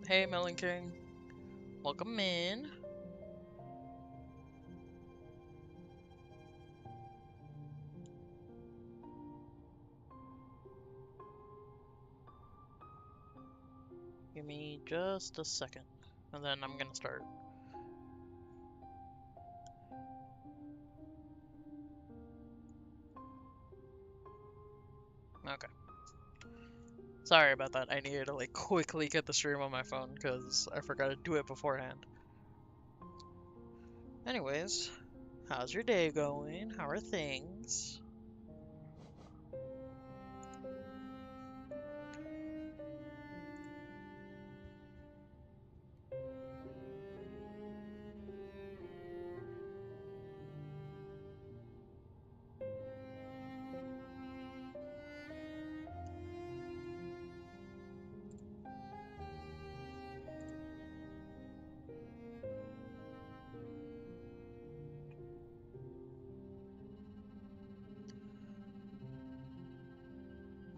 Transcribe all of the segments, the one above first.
Hey, Melon King. Welcome in. Give me just a second, and then I'm gonna start. Okay. Sorry about that. I needed to like quickly get the stream on my phone because I forgot to do it beforehand. Anyways, how's your day going? How are things?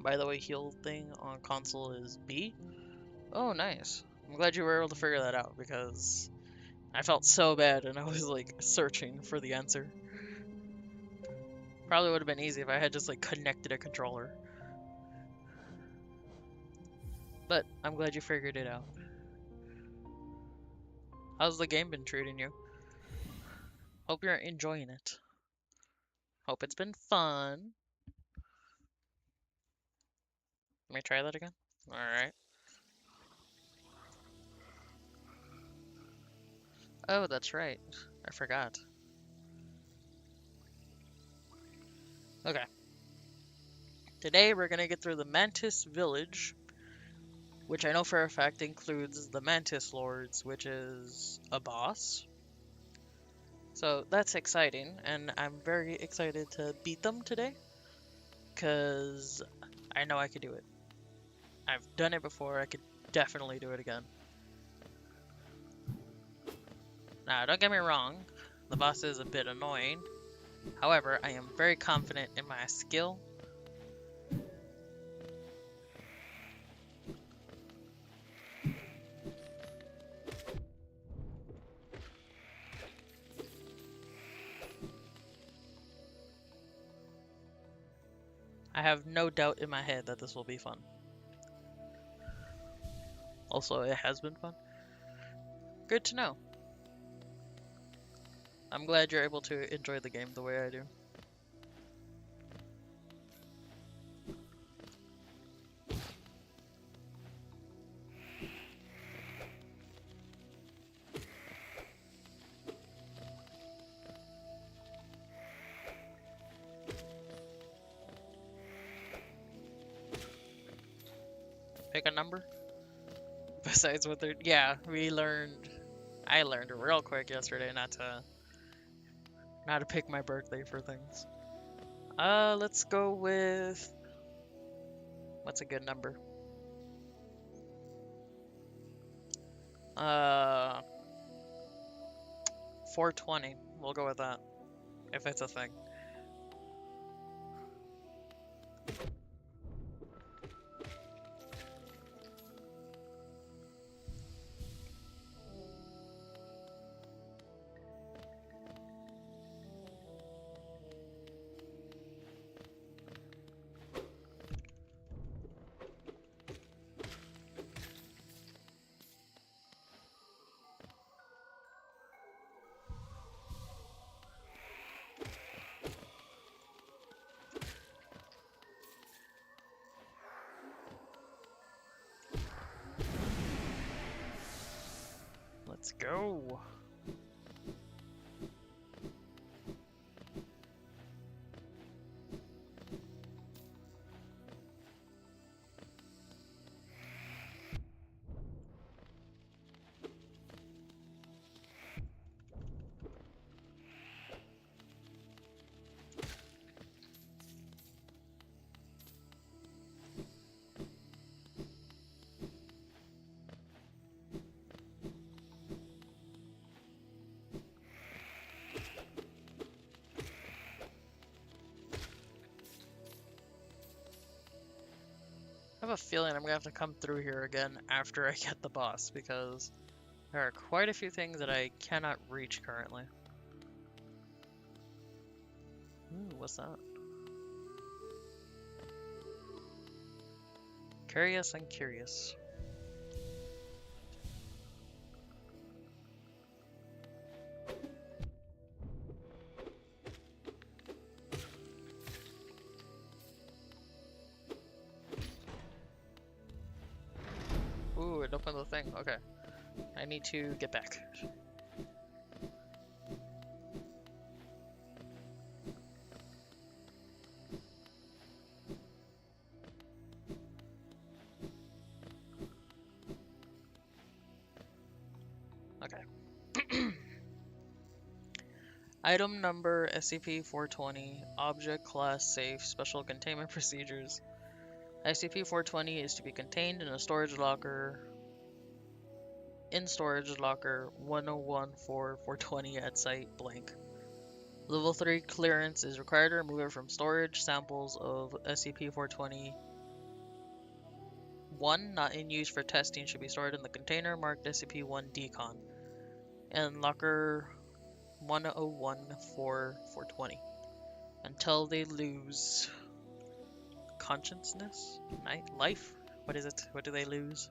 By the way, heal thing on console is B. Oh, nice. I'm glad you were able to figure that out because I felt so bad and I was like searching for the answer. Probably would have been easy if I had just like connected a controller. But I'm glad you figured it out. How's the game been treating you? Hope you're enjoying it. Hope it's been fun. Let me try that again. Alright. Oh, that's right. I forgot. Okay. Today we're gonna get through the Mantis Village, which I know for a fact includes the Mantis Lords, which is a boss. So that's exciting, and I'm very excited to beat them today, because I know I could do it. I've done it before, I could definitely do it again. Now, don't get me wrong, the boss is a bit annoying. However, I am very confident in my skill. I have no doubt in my head that this will be fun. Also, it has been fun. Good to know. I'm glad you're able to enjoy the game the way I do. Pick a number? Besides what they're... Yeah, I learned real quick yesterday not to pick my birthday for things. Let's go with... What's a good number? 420. We'll go with that. If it's a thing. Let's go. have a feeling I'm gonna have to come through here again after I get the boss, because there are quite a few things that I cannot reach currently. Ooh, what's that? Curious and curious. Ooh, it opened the thing. Okay. I need to get back. Okay. Item number SCP-420, Object Class Safe, Special Containment Procedures. SCP-420 is to be contained in a storage locker, storage locker 1014-420 at site blank. Level 3 clearance is required to remove it from storage. Samples of SCP-420 1 not in use for testing should be stored in the container marked SCP-1 Decon and locker 1014-420 until they lose consciousness? Life? What is it? What do they lose?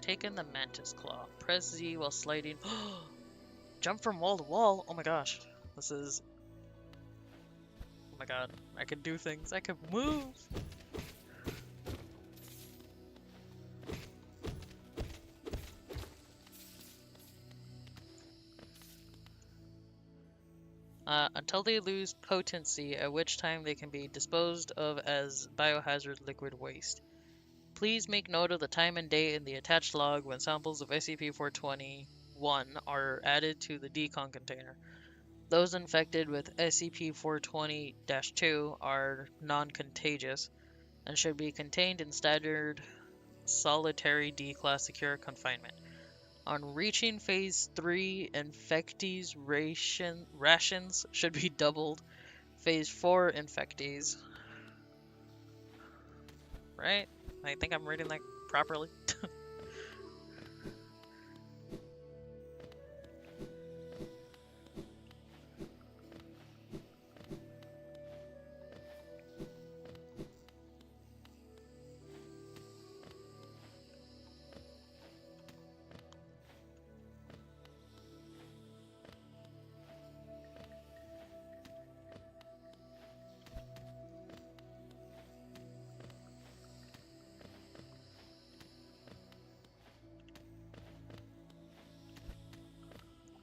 Take in the mantis claw. Press Z while sliding. Jump from wall to wall? Oh my gosh. This is... Oh my god. I can do things. I can move! Until they lose potency, at which time they can be disposed of as biohazard liquid waste. Please make note of the time and date in the attached log when samples of SCP-421 are added to the decon container. Those infected with SCP-420-2 are non-contagious and should be contained in standard solitary D-class secure confinement. On reaching Phase 3, infectees rations should be doubled. Phase 4 infectees. Right? I think I'm reading that properly.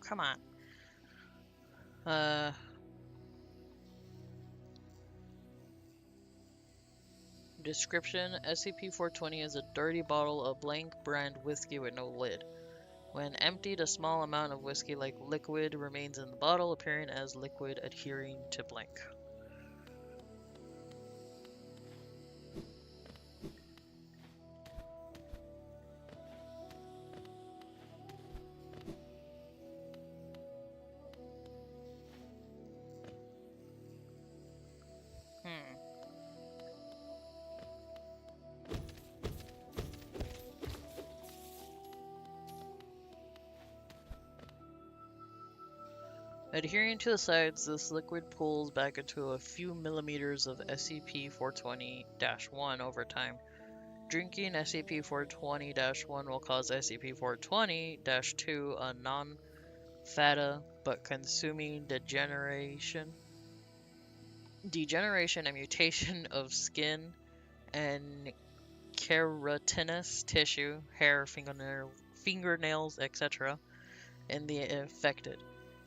Come on. Description: SCP-420 is a dirty bottle of blank brand whiskey with no lid. When emptied, a small amount of whiskey-like liquid remains in the bottle, appearing as liquid adhering to blank. Adhering to the sides, this liquid pulls back into a few millimeters of SCP-420-1 over time. Drinking SCP-420-1 will cause SCP-420-2 a non-fata but consuming degeneration and mutation of skin and keratinous tissue, hair, fingernails, etc. in the affected.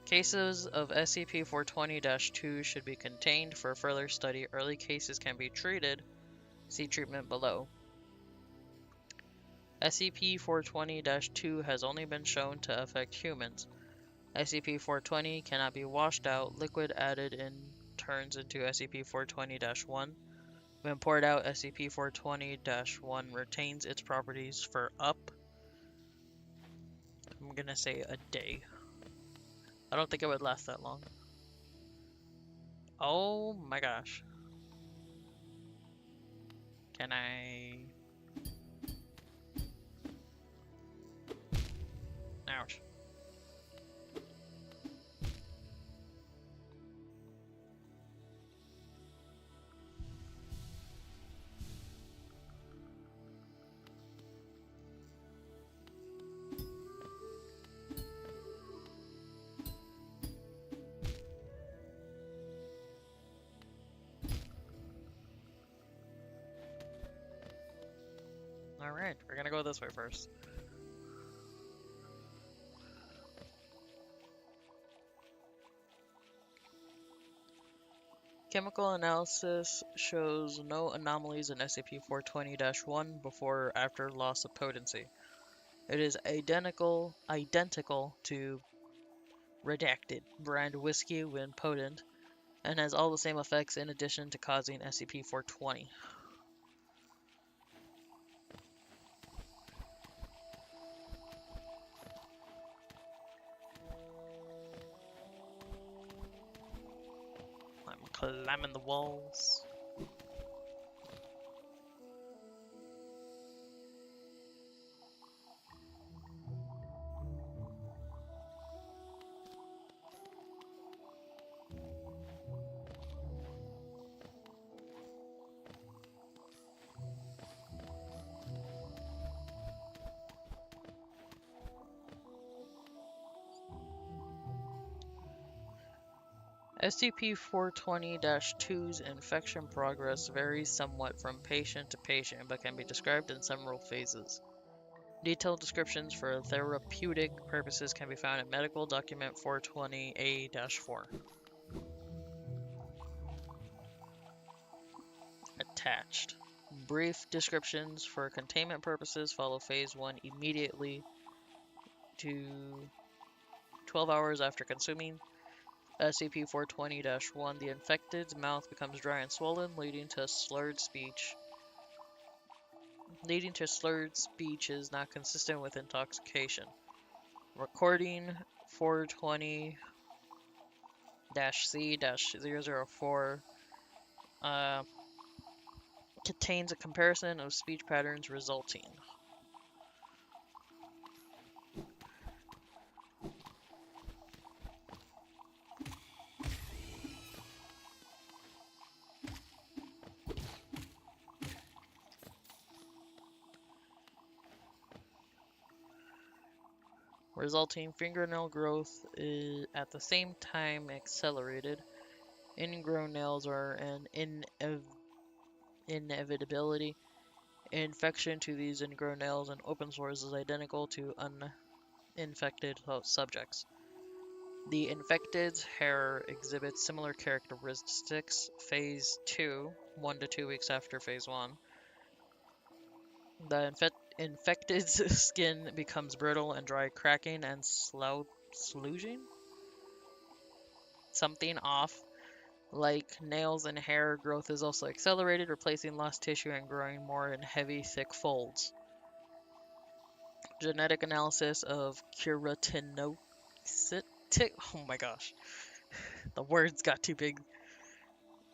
Cases of SCP-420-2 should be contained for further study. Early cases can be treated. See treatment below. SCP-420-2 has only been shown to affect humans. SCP-420 cannot be washed out. Liquid added in turns into SCP-420-1. When poured out, SCP-420-1 retains its properties for up, I'm gonna say a day. I don't think it would last that long. Oh my gosh. Can I... Ouch. Alright, we're gonna go this way first. Chemical analysis shows no anomalies in SCP-420-1 before or after loss of potency. It is identical to redacted brand whiskey when potent, and has all the same effects in addition to causing SCP-420. I'm climbing the walls. SCP-420-2's infection progress varies somewhat from patient to patient, but can be described in several phases. Detailed descriptions for therapeutic purposes can be found in Medical Document 420A-4. Attached. Brief descriptions for containment purposes follow Phase 1 immediately to 12 hours after consuming SCP-420-1. The infected's mouth becomes dry and swollen, leading to slurred speech. Is not consistent with intoxication. Recording 420-C-004 contains a comparison of speech patterns resulting. Resulting fingernail growth is at the same time accelerated. Ingrown nails are an inevitability. Infection to these ingrown nails and open sores is identical to uninfected subjects. The infected's hair exhibits similar characteristics. Phase 2, 1 to 2 weeks after Phase 1. The infected's skin becomes brittle and dry, cracking and slouching. Something off. Like nails and hair, growth is also accelerated, replacing lost tissue and growing more in heavy, thick folds. Genetic analysis of keratinocyte. Oh my gosh, the words got too big.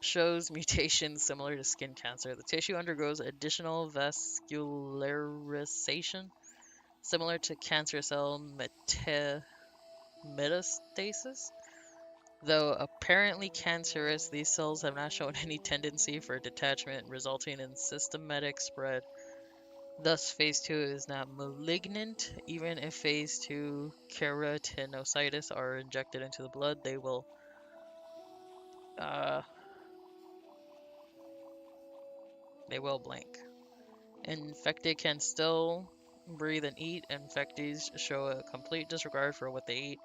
Shows mutations similar to skin cancer. The tissue undergoes additional vascularization, similar to cancer cell metastasis. Though apparently cancerous, these cells have not shown any tendency for detachment, resulting in systematic spread. Thus, Phase 2 is not malignant. Even if Phase 2 keratinocytes are injected into the blood, they will blank. Infected can still breathe and eat. Infectees show a complete disregard for what they eat.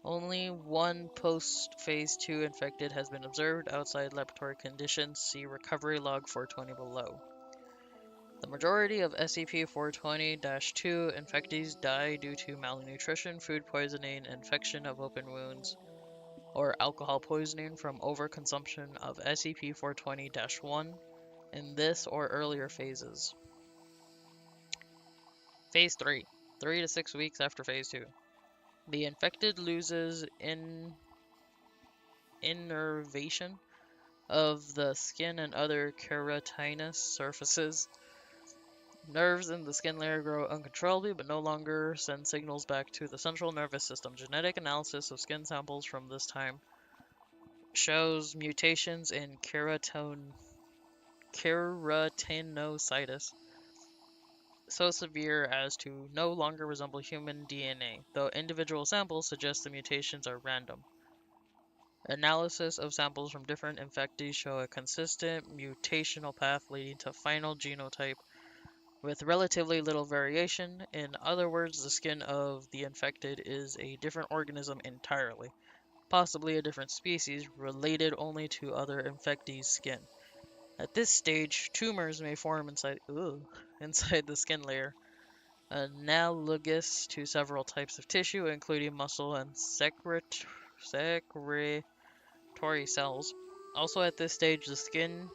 Only one post-Phase 2 infected has been observed outside laboratory conditions. See Recovery Log 420 below. The majority of SCP-420-2 infectees die due to malnutrition, food poisoning, infection of open wounds, or alcohol poisoning from overconsumption of SCP-420-1 in this or earlier phases. Phase 3, 3 to 6 weeks after Phase 2. The infected loses innervation of the skin and other keratinous surfaces. Nerves in the skin layer grow uncontrollably but no longer send signals back to the central nervous system. Genetic analysis of skin samples from this time shows mutations in keratinocytes so severe as to no longer resemble human DNA, though individual samples suggest the mutations are random. Analysis of samples from different infectees show a consistent mutational path leading to final genotype with relatively little variation. In other words, the skin of the infected is a different organism entirely, possibly a different species, related only to other infectees' skin. At this stage, tumors may form inside the skin layer, analogous to several types of tissue, including muscle and secretory cells. Also at this stage, the skin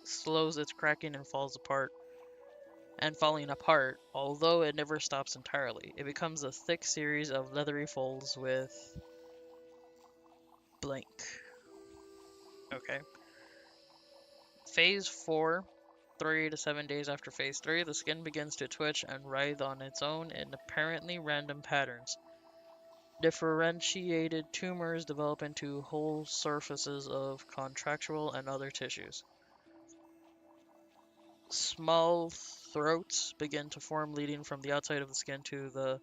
slows its cracking and falling apart, although it never stops entirely. It becomes a thick series of leathery folds with blank. Okay. Phase 4, 3 to 7 days after Phase 3, the skin begins to twitch and writhe on its own in apparently random patterns. Differentiated tumors develop into whole surfaces of contractual and other tissues. Small throats begin to form leading from the outside of the skin to the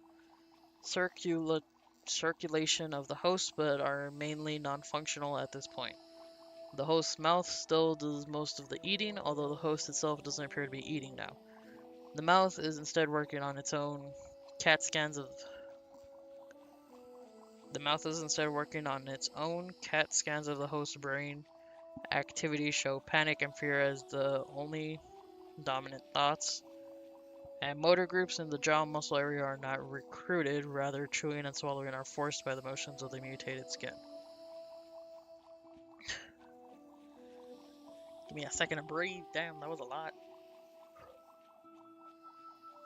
circulation of the host, but are mainly non-functional at this point. The host's mouth still does most of the eating, although the host itself doesn't appear to be eating now. The mouth is instead working on its own CAT scans of the host's brain. Activity show panic and fear as the only dominant thoughts. And motor groups in the jaw muscle area are not recruited, rather chewing and swallowing are forced by the motions of the mutated skin. Give me a second to breathe. Damn, that was a lot.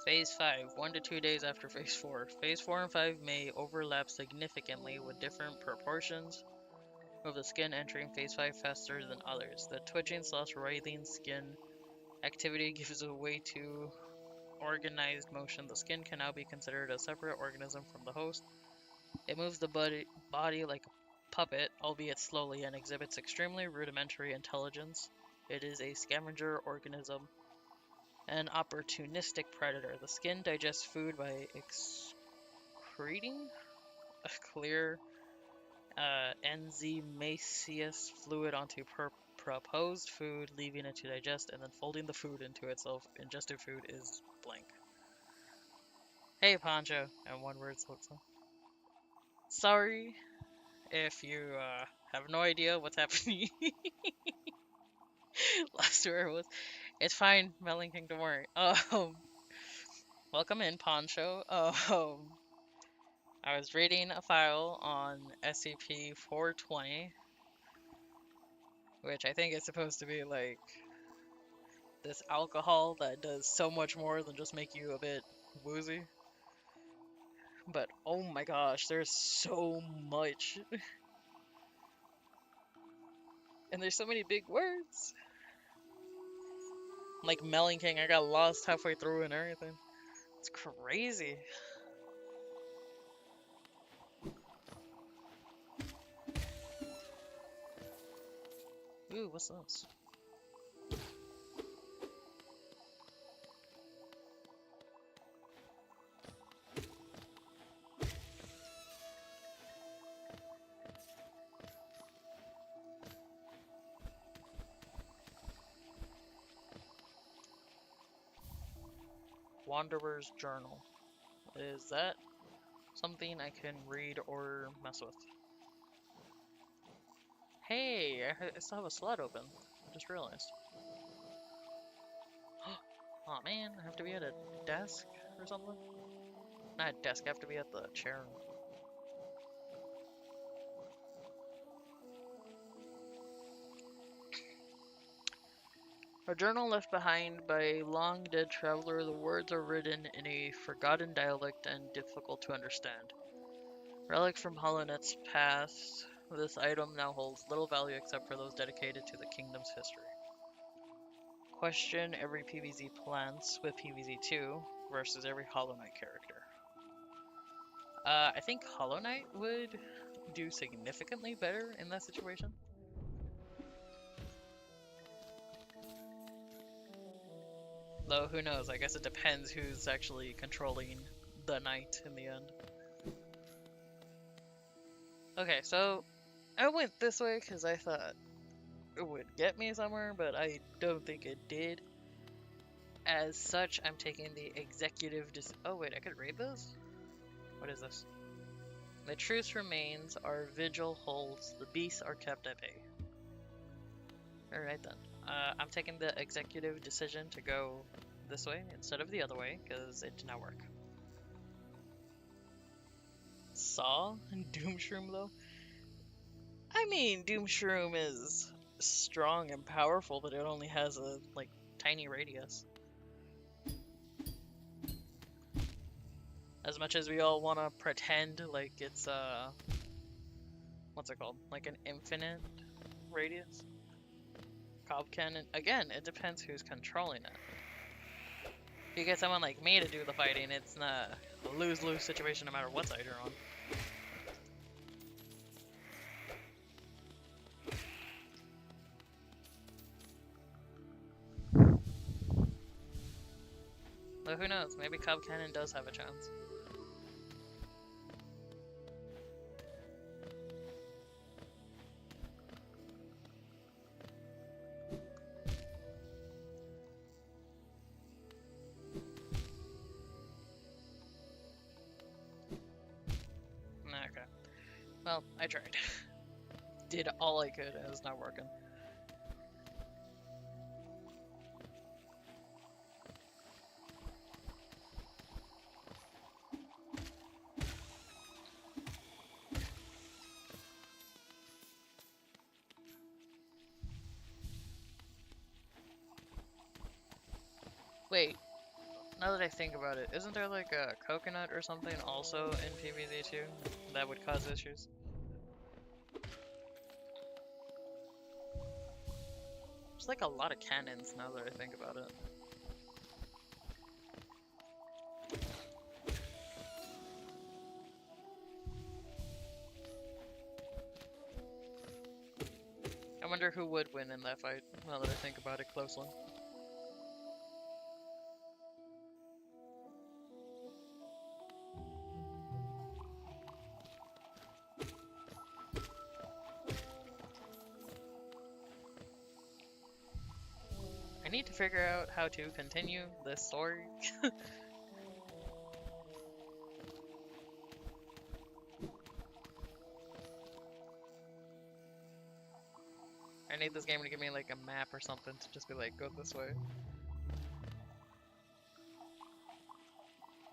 Phase 5, 1 to 2 days after Phase 4. Phase 4 and 5 may overlap significantly with different proportions of the skin entering Phase 5 faster than others. The twitching/writhing skin activity gives way to organized motion. The skin can now be considered a separate organism from the host. It moves the body like a puppet, albeit slowly, and exhibits extremely rudimentary intelligence. It is a scavenger organism, an opportunistic predator. The skin digests food by excreting a clear enzymaceous fluid onto proposed food, leaving it to digest, and then folding the food into itself. Ingested food is blank. Hey, Poncho, and one word Slipsa. Sorry if you have no idea what's happening. Last word was, it's fine, Melon King, don't worry. Welcome in, Poncho. I was reading a file on SCP-420, which I think is supposed to be like this alcohol that does so much more than just make you a bit woozy. But oh my gosh, there's so much. And there's so many big words. Like Melon King, I got lost halfway through and everything. It's crazy. Ooh, what's this? Wanderer's Journal. Is that something I can read or mess with? Hey, I still have a slot open. I just realized. Oh man, I have to be at a desk or something? Not a desk, I have to be at the chair. A journal left behind by a long dead traveler, the words are written in a forgotten dialect and difficult to understand. Relic from HoloNet's past, this item now holds little value except for those dedicated to the kingdom's history. Question every PvZ plants with PvZ2 versus every Hollow Knight character. I think Hollow Knight would do significantly better in that situation. Though, who knows? I guess it depends who's actually controlling the knight in the end. Okay, so I went this way because I thought it would get me somewhere, but I don't think it did. As such, I'm taking the executive oh wait, I could read this? What is this? The truce remains, our vigil holds, the beasts are kept at bay. Alright then. I'm taking the executive decision to go this way instead of the other way, because it did not work. Saw? Doomshroom though? I mean, Doomshroom is strong and powerful, but it only has a, like, tiny radius. As much as we all want to pretend like it's, what's it called? Like an infinite radius? Cob Cannon. Again, it depends who's controlling it. If you get someone like me to do the fighting, it's not a lose-lose situation no matter what side you're on. But who knows? Maybe Cob Cannon does have a chance. Okay. Well, I tried. Did all I could, and it's not working. Wait, now that I think about it, isn't there like a coconut or something also in PvZ2 that would cause issues? There's like a lot of cannons now that I think about it. I wonder who would win in that fight, now that I think about it closely. I need to figure out how to continue this story. I need this game to give me like a map or something to just be like, go this way.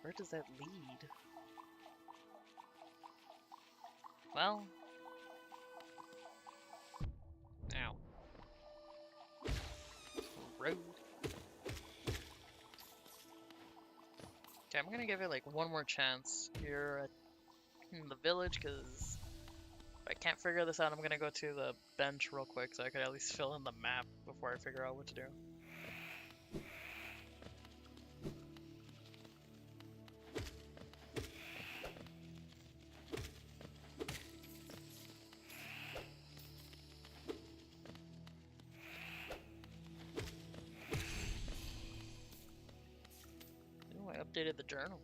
Where does that lead? Well... Ow. Road. Okay, I'm gonna give it like one more chance here in the village, because if I can't figure this out, I'm gonna go to the bench real quick so I could at least fill in the map before I figure out what to do. Ooh, I updated the journal.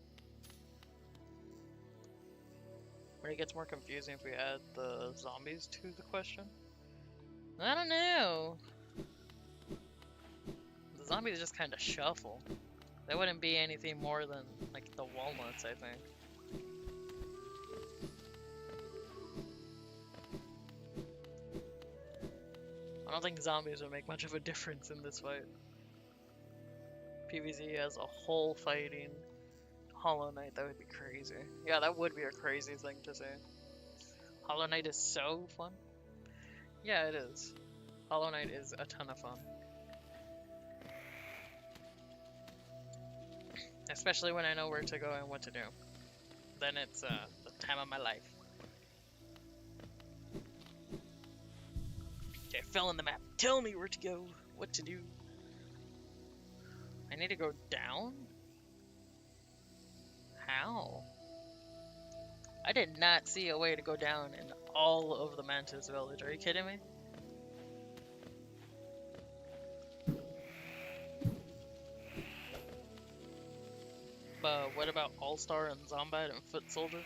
But it gets more confusing if we add the zombies to the question. I don't know. The zombies just kind of shuffle. They wouldn't be anything more than like the walnuts, I think. I don't think zombies would make much of a difference in this fight. PvZ as a whole fighting Hollow Knight, that would be crazy. Yeah, that would be a crazy thing to say. Hollow Knight is so fun. Yeah, it is. Hollow Knight is a ton of fun. Especially when I know where to go and what to do. Then it's the time of my life. Okay, fill in the map. Tell me where to go, what to do. I need to go down? How? I did not see a way to go down in all of the Mantis Village. Are you kidding me? But what about All-Star and Zombat and Foot Soldier?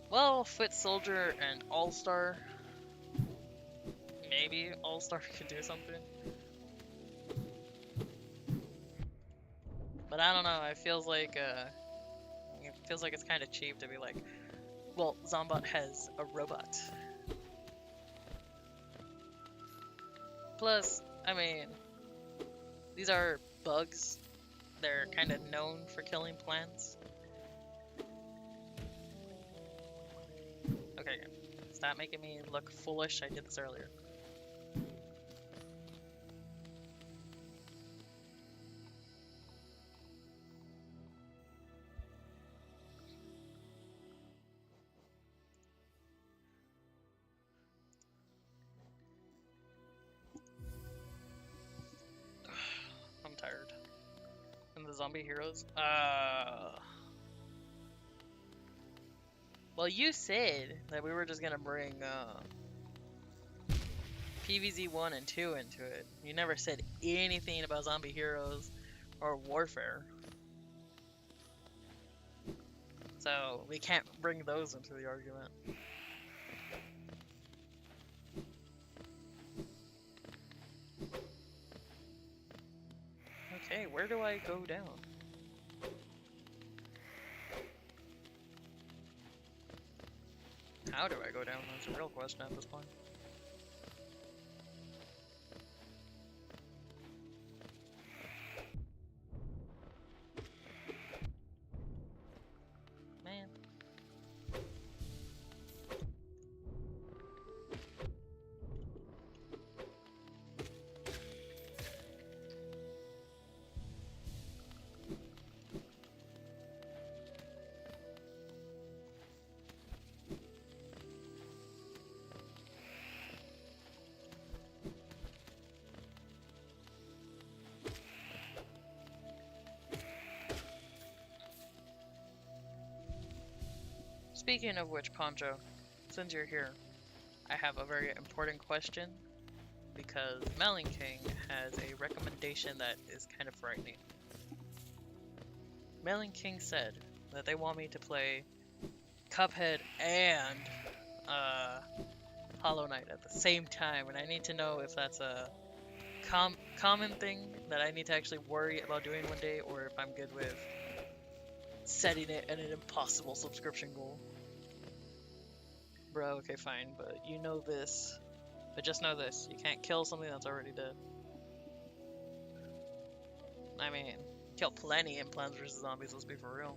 Well, Foot Soldier and All-Star. Maybe All-Star could do something. But I don't know, it feels like it's kind of cheap to be like, well, Zombat has a robot. Plus, I mean, these are bugs. They're kind of known for killing plants. Okay, stop making me look foolish. I did this earlier. I'm tired. And the zombie heroes? Well, you said that we were just gonna bring, PvZ 1 and 2 into it. You never said anything about zombie heroes or warfare. So, we can't bring those into the argument. Okay, where do I go down? How do I go down? That's a real question at this point. Man. Speaking of which, Poncho, since you're here, I have a very important question because Melon King has a recommendation that is kind of frightening. Melon King said that they want me to play Cuphead and Hollow Knight at the same time, and I need to know if that's a common thing that I need to actually worry about doing one day, or if I'm good with setting it at an impossible subscription goal. Bro, okay, fine, but you know this. But just know this, you can't kill something that's already dead. I mean, kill plenty in Plants vs. Zombies, let's be for real.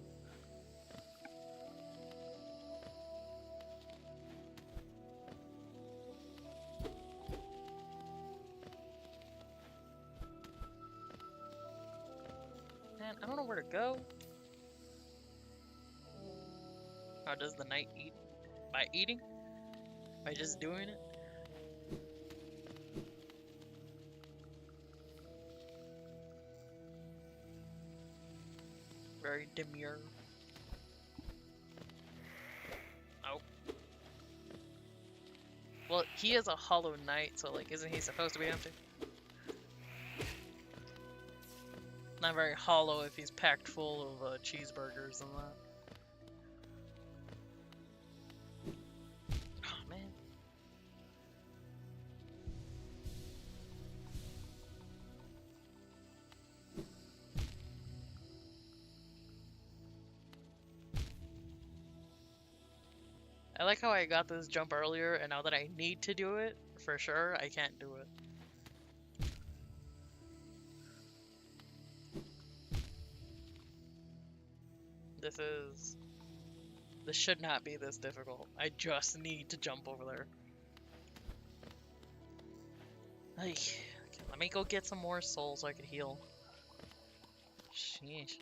Man, I don't know where to go. How does the knight eat? By eating? By just doing it? Very demure. Oh. Well, he is a Hollow Knight, so like, isn't he supposed to be empty? Not very hollow if he's packed full of cheeseburgers and that. Oh man. I like how I got this jump earlier, and now that I need to do it, for sure, I can't do it. This should not be this difficult. I just need to jump over there. Ay, okay, let me go get some more souls so I can heal. Sheesh.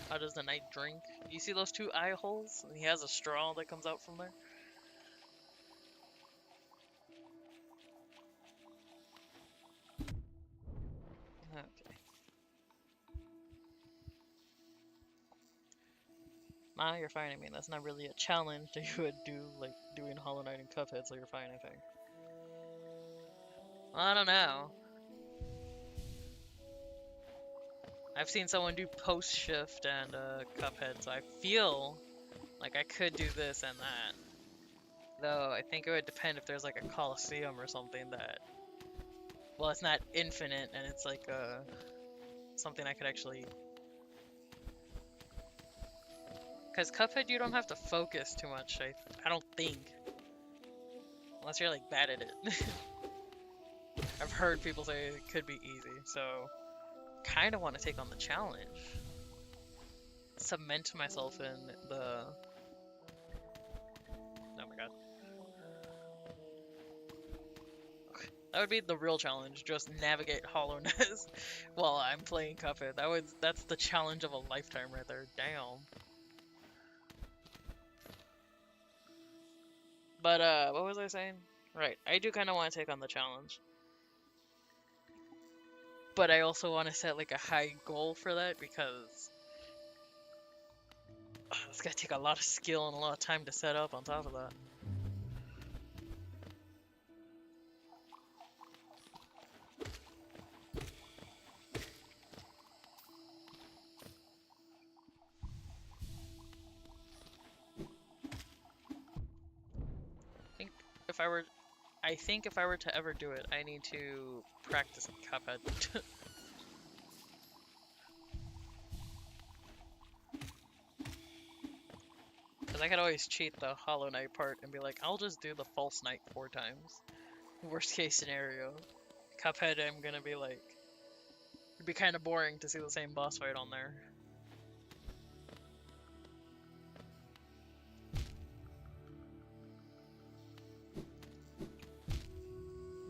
How does the knight drink? You see those two eye holes? And he has a straw that comes out from there. Okay. Ma, you're fine. I mean, that's not really a challenge that you would do, like doing Hollow Knight and Cuphead, so you're fine, I think. I don't know. I've seen someone do post shift and Cuphead, so I feel like I could do this and that. Though I think it would depend if there's like a Coliseum or something that, well, it's not infinite and it's like something I could actually. Because Cuphead, you don't have to focus too much. I don't think, unless you're like bad at it. I've heard people say it could be easy, so kind of want to take on the challenge. Cement myself in the. Oh my god. That would be the real challenge. Just navigate Hollowness while I'm playing Cuphead. That's the challenge of a lifetime right there. Damn. But what was I saying? Right, I do kind of want to take on the challenge. But I also want to set like a high goal for that because it's gonna take a lot of skill and a lot of time to set up on top of that. I think if I were to ever do it, I need to practice Cuphead. Because I could always cheat the Hollow Knight part and be like, I'll just do the False Knight 4 times. Worst case scenario. Cuphead, I'm gonna be like, it'd be kind of boring to see the same boss fight on there.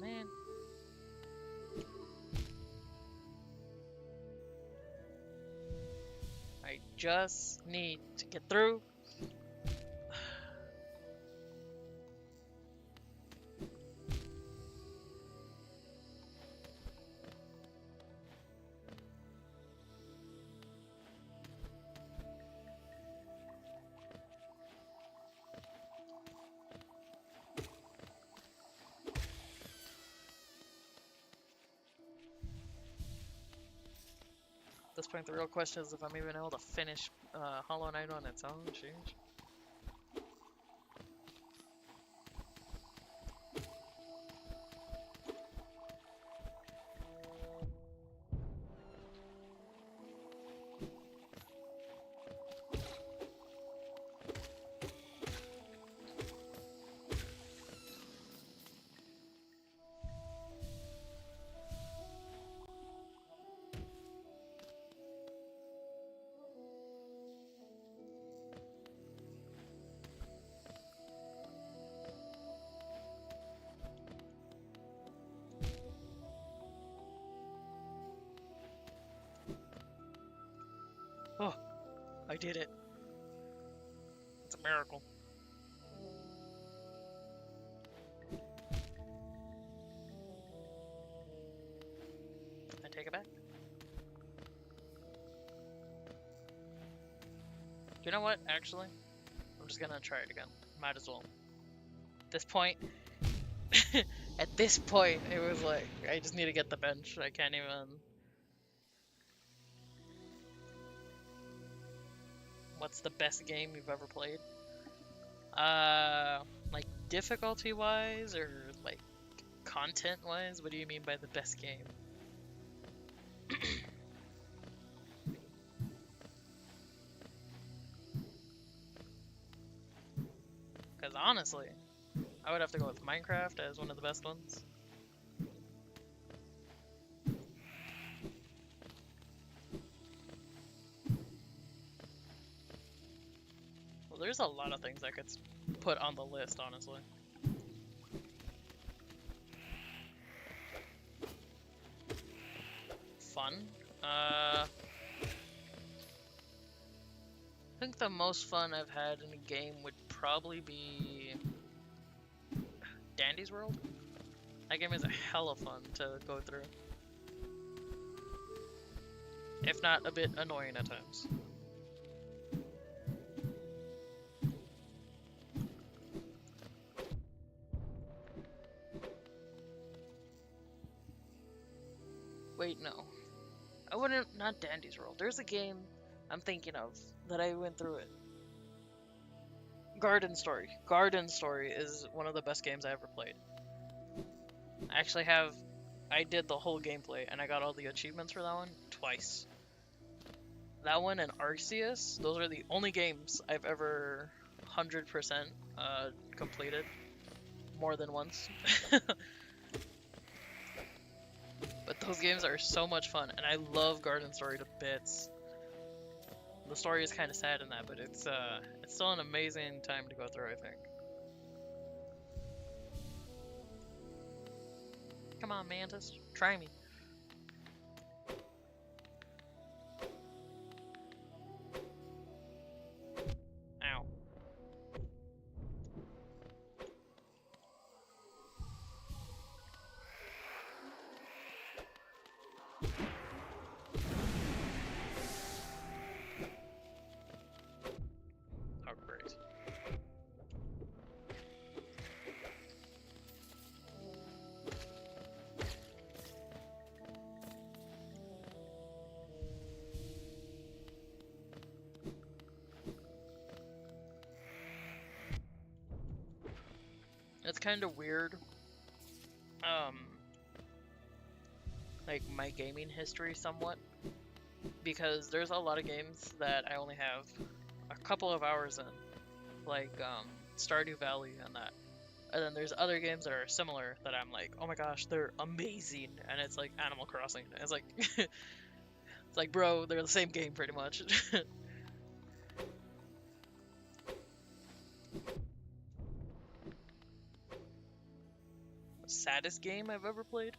Man. I just need to get through. At this point, the real question is if I'm even able to finish Hollow Knight on its own. Sheesh. Oh, I did it. It's a miracle. I take it back. Do you know what, actually? I'm just gonna try it again. Might as well. At this point, at this point, it was like, I just need to get the bench. I can't even... What's the best game you've ever played? Like difficulty wise or like content wise? What do you mean by the best game? Because honestly, I would have to go with Minecraft as one of the best ones. Well, there's a lot of things I could put on the list, honestly. Fun. I think the most fun I've had in a game would probably be Dandy's World. That game is a hell of fun to go through. If not a bit annoying at times. Wait, no. I wouldn't, not Dandy's World. There's a game I'm thinking of that I went through it. Garden Story. Garden Story is one of the best games I ever played. I did the whole gameplay and I got all the achievements for that one twice. That one and Arceus, those are the only games I've ever 100% completed more than once. But those games are so much fun, and I love Garden Story to bits. The story is kind of sad in that, but it's still an amazing time to go through, I think. Come on, Mantis, try me. Ow. Oh, great. It's kind of weird. Like my gaming history somewhat, because there's a lot of games that I only have a couple of hours in, like Stardew Valley and that. And then there's other games that are similar that I'm like, oh my gosh, they're amazing, and it's like Animal Crossing. And it's like, it's like, bro, they're the same game pretty much. Saddest game I've ever played?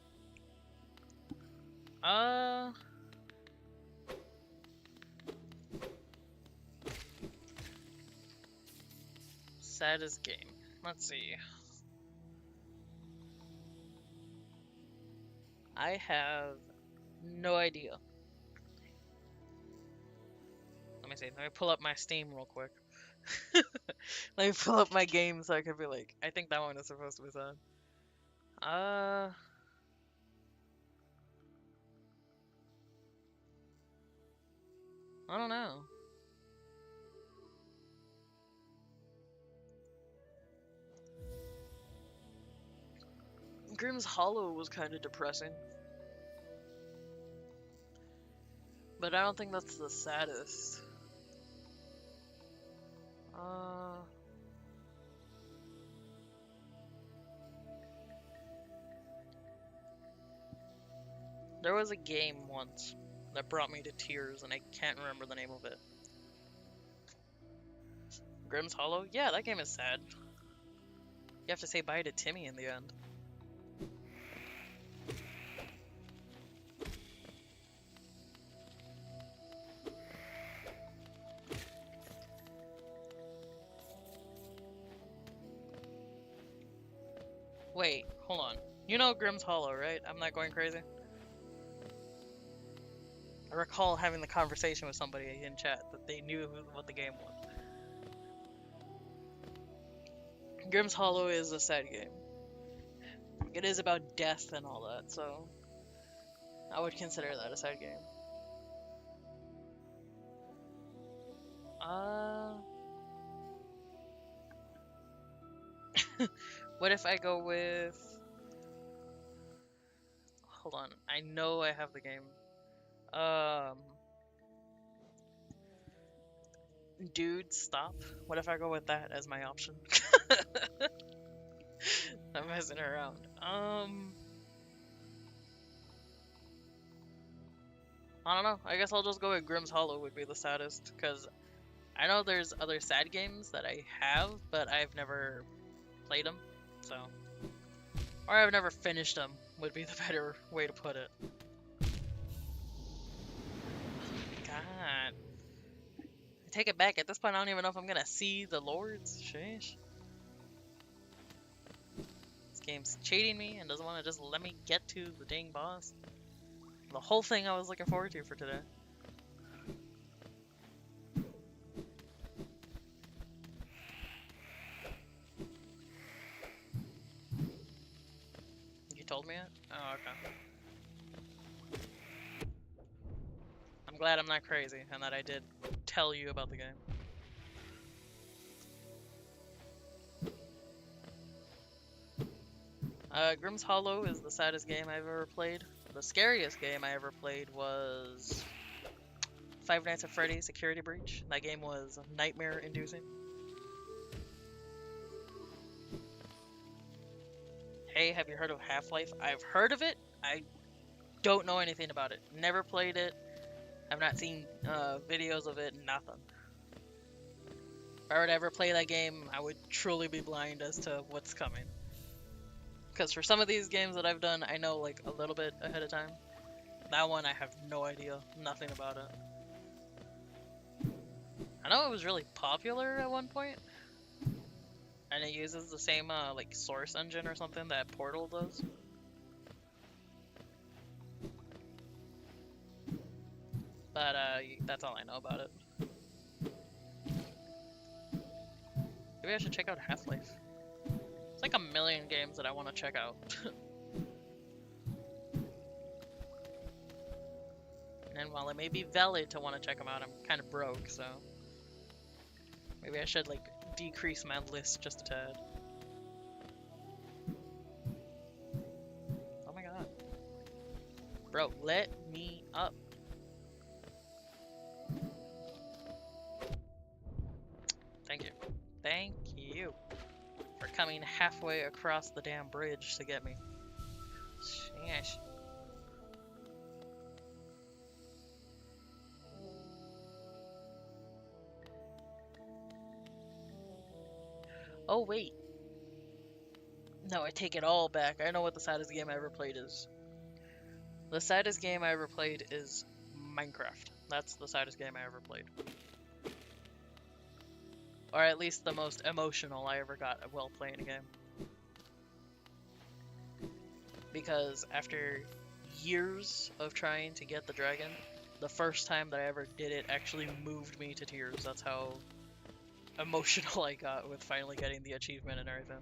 Saddest game. Let's see. I have no idea. Let me see. Let me pull up my Steam real quick. Let me pull up my game so I can be like, I think that one is supposed to be sad. I don't know. Grimm's Hollow was kind of depressing. But I don't think that's the saddest. There was a game once that brought me to tears, and I can't remember the name of it. Grimm's Hollow? Yeah, that game is sad. You have to say bye to Timmy in the end. Wait, hold on. You know Grimm's Hollow, right? I'm not going crazy? I recall having the conversation with somebody in chat that they knew what the game was. Grimm's Hollow is a sad game. It is about death and all that, so I would consider that a sad game. Uh, what if I go with... Hold on, I know I have the game. Dude, stop. What if I go with that as my option? I'm messing around. I don't know. I guess I'll just go with Grimm's Hollow would be the saddest, because I know there's other sad games that I have, but I've never played them, so... Or I've never finished them, would be the better way to put it. God. I take it back. At this point, I don't even know if I'm gonna see the lords. Sheesh. This game's cheating me and doesn't want to just let me get to the dang boss. The whole thing I was looking forward to for today. You told me it? Oh, okay. I'm glad I'm not crazy and that I did tell you about the game. Grimm's Hollow is the saddest game I've ever played. The scariest game I ever played was Five Nights at Freddy's Security Breach. That game was nightmare-inducing. Hey, have you heard of Half-Life? I've heard of it. I don't know anything about it. Never played it. I've not seen videos of it, nothing. If I were to ever play that game, I would truly be blind as to what's coming. Because for some of these games that I've done, I know like a little bit ahead of time. That one, I have no idea. Nothing about it. I know it was really popular at one point. And it uses the same like source engine or something that Portal does. But that's all I know about it. Maybe I should check out Half-Life. It's like a million games that I want to check out. And while it may be valid to want to check them out, I'm kind of broke, so... Maybe I should, like, decrease my list just a tad. Oh my god. Bro, let me up. Thank you. Thank you for coming halfway across the damn bridge to get me. Sheesh. Oh, wait. No, I take it all back. I know what the saddest game I ever played is. The saddest game I ever played is Minecraft. That's the saddest game I ever played. Or at least the most emotional I ever got while playing a game. Because after years of trying to get the dragon, the first time that I ever did it actually moved me to tears. That's how emotional I got with finally getting the achievement and everything.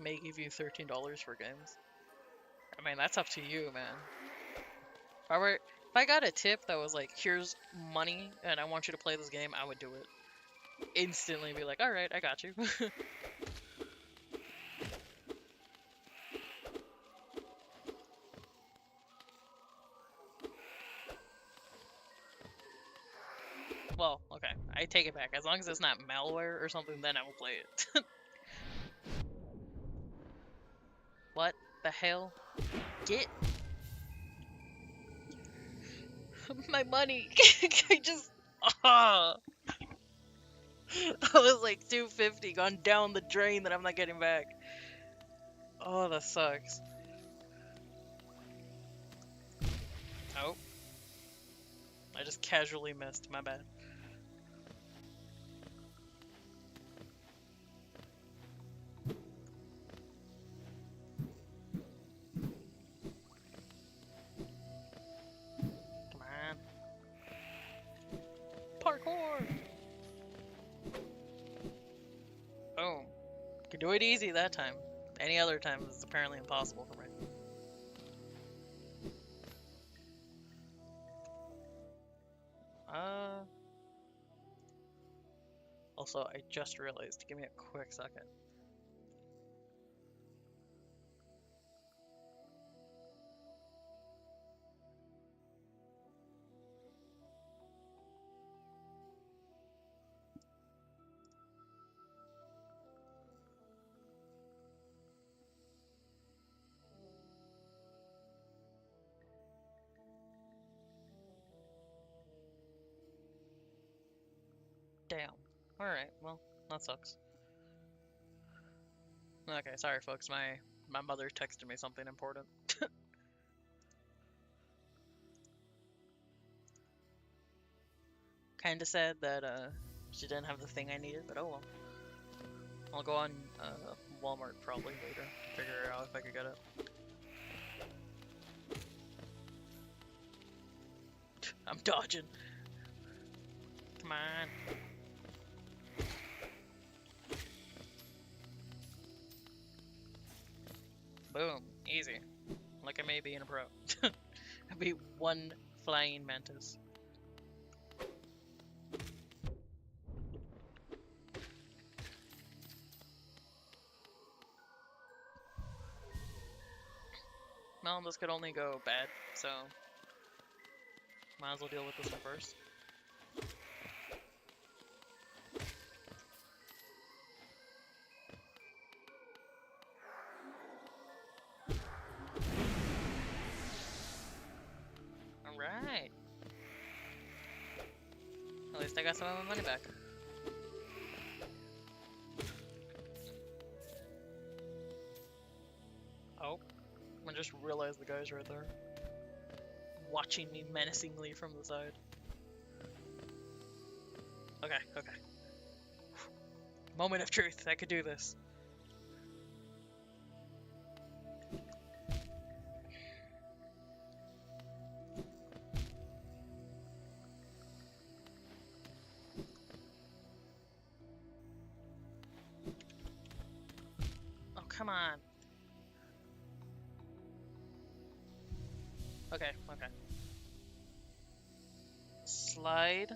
May give you $13 for games. I mean, that's up to you, man. If I got a tip that was like, here's money and I want you to play this game, I would do it. Instantly be like, alright, I got you. Well, okay, I take it back. As long as it's not malware or something, then I will play it. What the hell? Get my money. I just... I was like 250 gone down the drain that I'm not getting back. Oh, that sucks. Oh. I just casually missed, my bad. Parkour! Boom. Could do it easy that time. Any other time it's apparently impossible for me. Also, I just realized. Give me a quick second. Damn. Alright, well, that sucks. Okay, sorry folks, my mother texted me something important. Kinda sad that she didn't have the thing I needed, but oh well. I'll go on Walmart probably later to figure out if I could get it. I'm dodging. Come on. Boom. Easy. Like I may be in a pro. I beat one flying mantis. Well, this could only go bad, so might as well deal with this one first. Alright. At least I got some of my money back. Oh. I just realized the guy's right there. Watching me menacingly from the side. Okay, okay. Moment of truth, I could do this. Oh, come on. Okay, okay. Slide,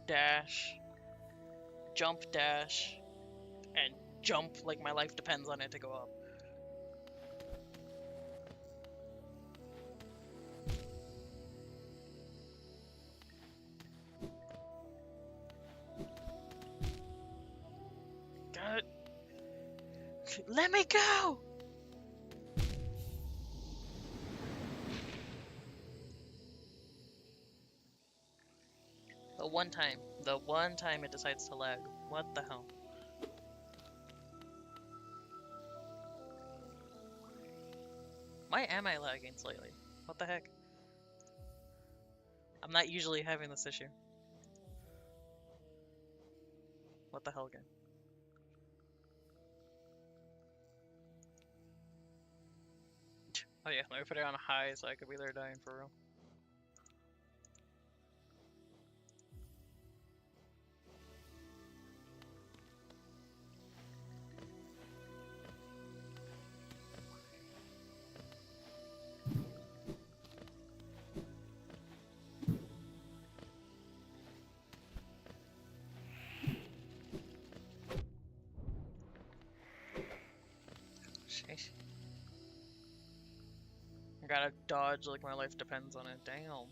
dash, jump dash, and jump like my life depends on it to go up. Got it. Let me go! The one time it decides to lag. What the hell? Why am I lagging slightly? What the heck? I'm not usually having this issue. What the hell again? Oh yeah, let me put it on high so I could be there dying for real. Sheesh. I gotta dodge like my life depends on it. Damn.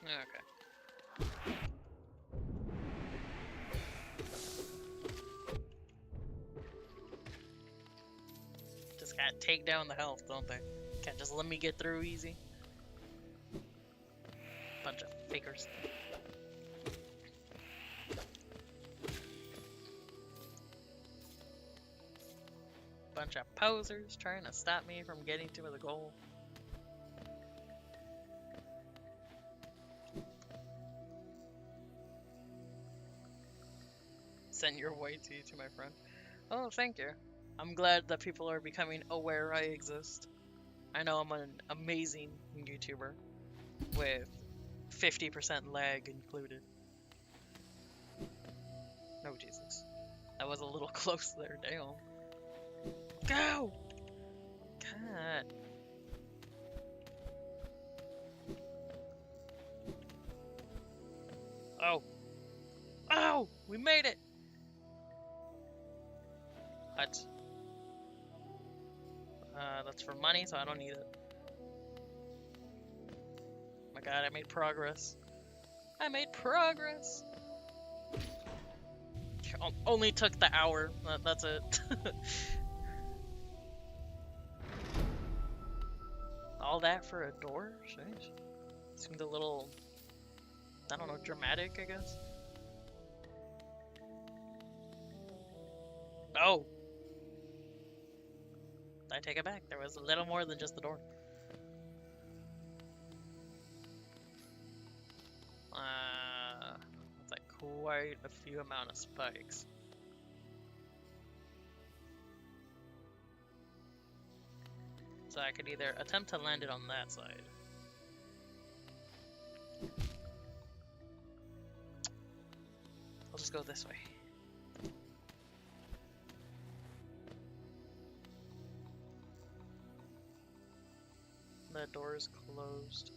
Okay. Just gotta take down the health, don't they? Can't just let me get through easy. Bunch of fakers. bunch of posers trying to stop me from getting to the goal. Send your white tea to my friend. Oh, thank you. I'm glad that people are becoming aware I exist. I know I'm an amazing YouTuber with 50% lag included. Oh, Jesus. That was a little close there, damn. Go! God. Oh. Oh! We made it! What? That's for money, so I don't need it. Oh my god, I made progress. I made progress! Only took the hour. That's it. All that for a door? Sheesh. Seemed a little, I don't know, dramatic, I guess. Oh! I take it back. There was a little more than just the door. That's like quite a few amount of spikes. So I could either attempt to land it on that side. I'll just go this way. The door is closed.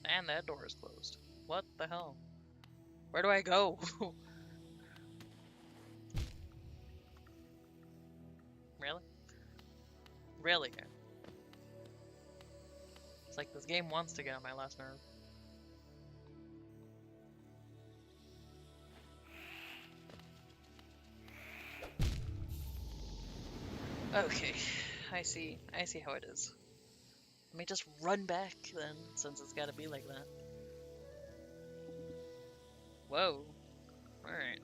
And that door is closed. What the hell? Where do I go? Really? Really? It's like this game wants to get on my last nerve. Okay, I see how it is. Let me just run back then, since it's gotta be like that. Whoa. Alright.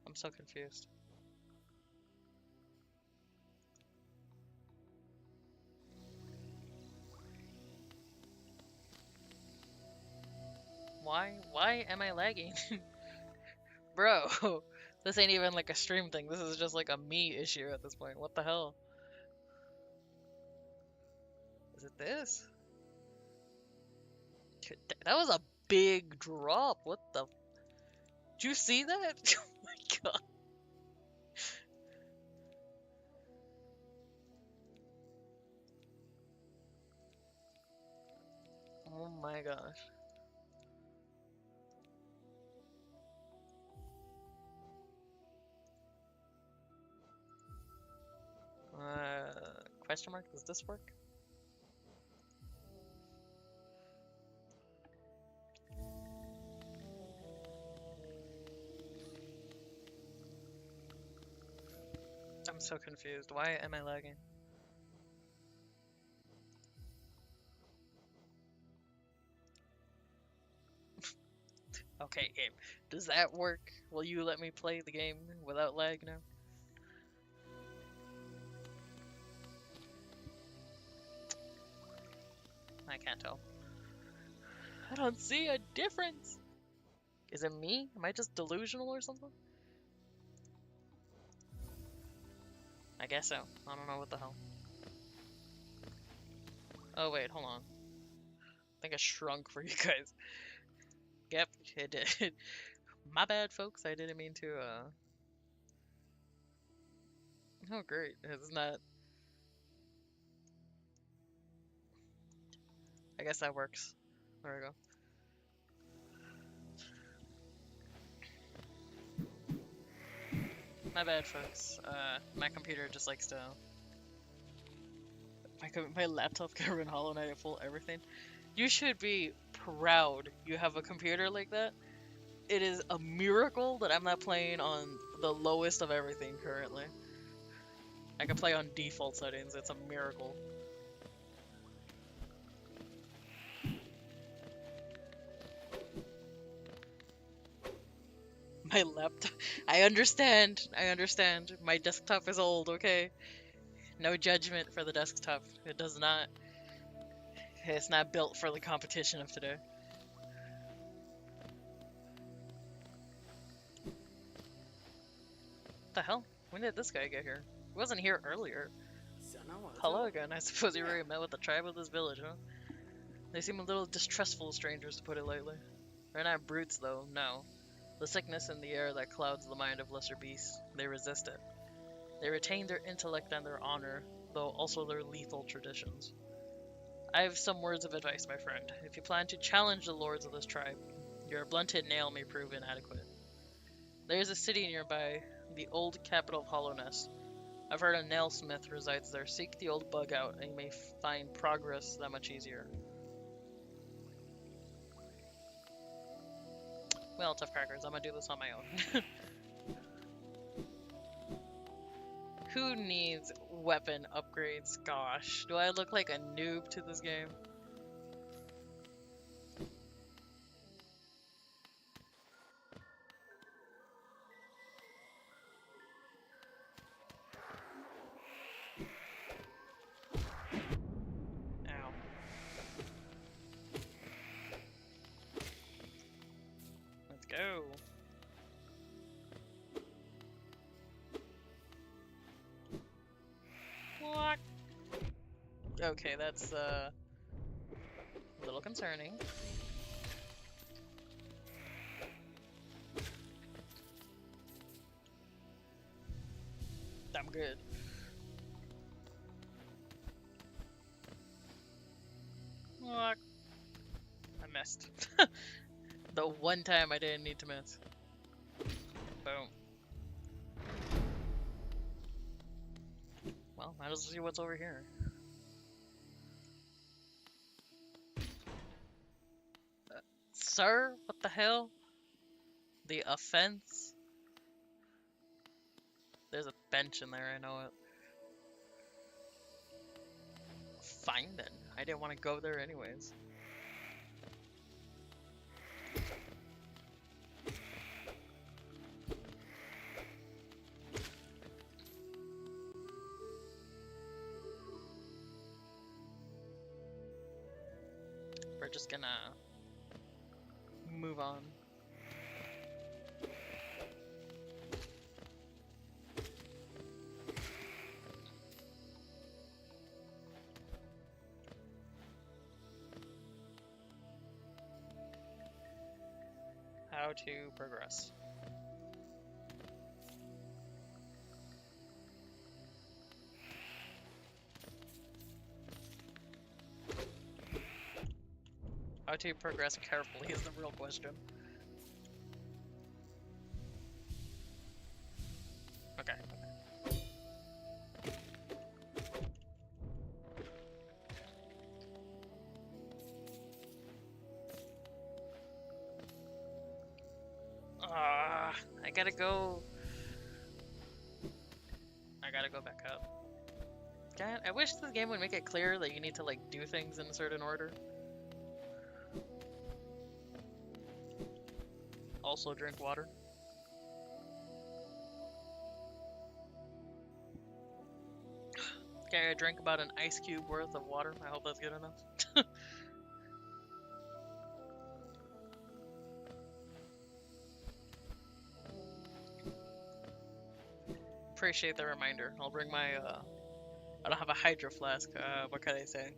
I'm so confused. Why am I lagging? Bro, this ain't even like a stream thing. This is just like a me issue at this point. What the hell? Is it this? That was a big drop. What the? Did you see that? Oh my god. Oh my gosh. Question mark? Does this work? I'm so confused. Why am I lagging? Okay, game. Does that work? Will you let me play the game without lag now? I can't tell. I don't see a difference. Is it me? Am I just delusional or something? I guess so. I don't know what the hell. Oh wait, hold on. I think I shrunk for you guys. Yep, it did. My bad, folks. I didn't mean to, Oh, great. Isn't that... I guess that works. There we go. My bad, folks. My computer just likes to. My laptop can run Hollow Knight at full everything. You should be proud you have a computer like that. It is a miracle that I'm not playing on the lowest of everything currently. I can play on default settings. It's a miracle. My laptop. I understand. I understand. My desktop is old, okay? No judgment for the desktop. It does not. It's not built for the competition of today. What the hell? When did this guy get here? He wasn't here earlier. Hello again. I suppose you already met with the tribe of this village, huh? They seem a little distrustful strangers, to put it lightly. They're not brutes, though, no. The sickness in the air that clouds the mind of lesser beasts, they resist it. They retain their intellect and their honor, though also their lethal traditions. I have some words of advice, my friend. If you plan to challenge the lords of this tribe, your blunted nail may prove inadequate. There is a city nearby, the old capital of Hollowness. I've heard a nailsmith resides there. Seek the old bug out, and you may find progress that much easier. Well, tough crackers, I'm gonna do this on my own. Who needs weapon upgrades? Gosh, do I look like a noob to this game? Ow. Let's go. What? Okay, that's a little concerning. I'm good. What? I missed. The one time I didn't need to miss. Boom. Well, might as well see what's over here. Sir? What the hell? The offense? There's a bench in there, I know it. Fine then. I didn't want to go there anyways. We're just gonna move on. How to progress. How to progress carefully is the real question. Okay. I gotta go. I gotta go back up. God, I wish this game would make it clear that you need to like do things in a certain order. Also drink water. Okay, I drank about an ice cube worth of water. I hope that's good enough. Appreciate the reminder. I'll bring my, I don't have a hydro flask, what can I say?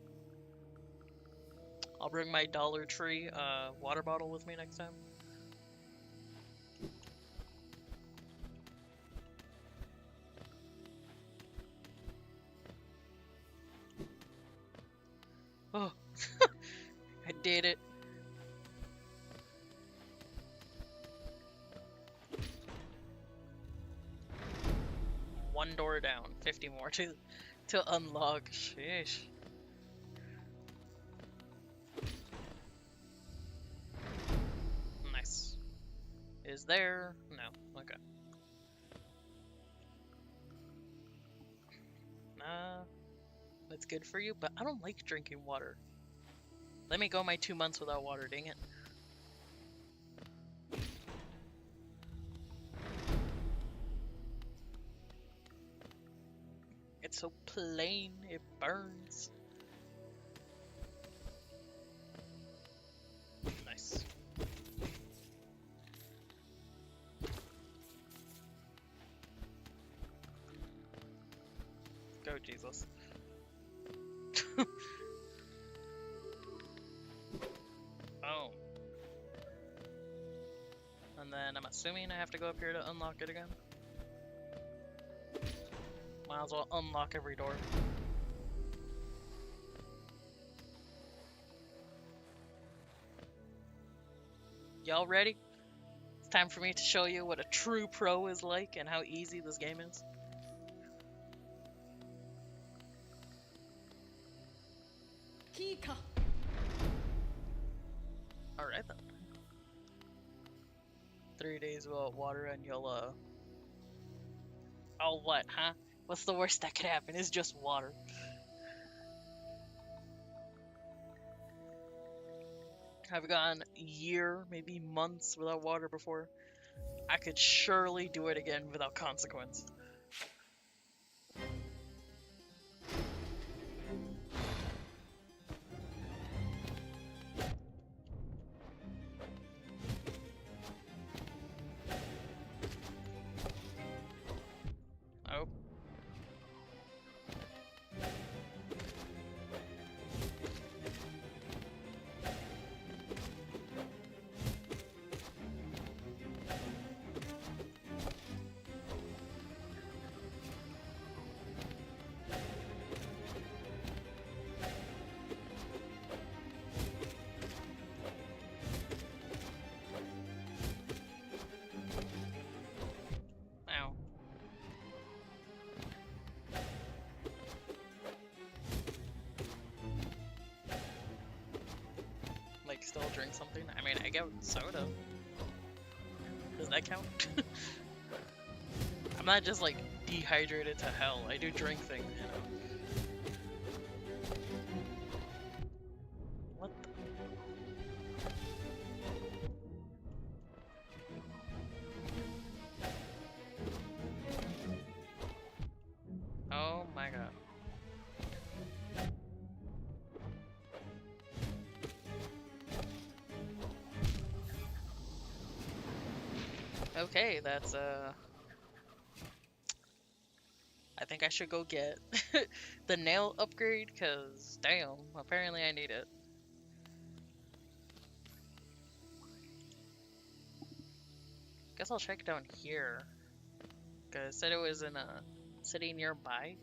I'll bring my Dollar Tree, water bottle with me next time. Oh, I did it. 4 down, 50 more to unlock. Sheesh. Nice. Is there? No. Okay. That's good for you, but I don't like drinking water. Let me go my 2 months without water, dang it. It's so plain, it burns. Nice. Go, Jesus. Oh. And then I'm assuming I have to go up here to unlock it again. Might as well unlock every door. Y'all ready? It's time for me to show you what a true pro is like and how easy this game is. Alright then. 3 days without water and you'll, oh, what, huh? What's the worst that could happen? It's just water. I've gone a year, maybe months without water before. I could surely do it again without consequence. Oh. Ow. Like, still drink something? I mean, I get soda. Does that count? I'm not just, like, dehydrated to hell. I do drink things, you know? What the? Oh my god. Okay, that's, I think I should go get the nail upgrade, because, damn, apparently I need it. Guess I'll check down here. Because it said it was in a city nearby.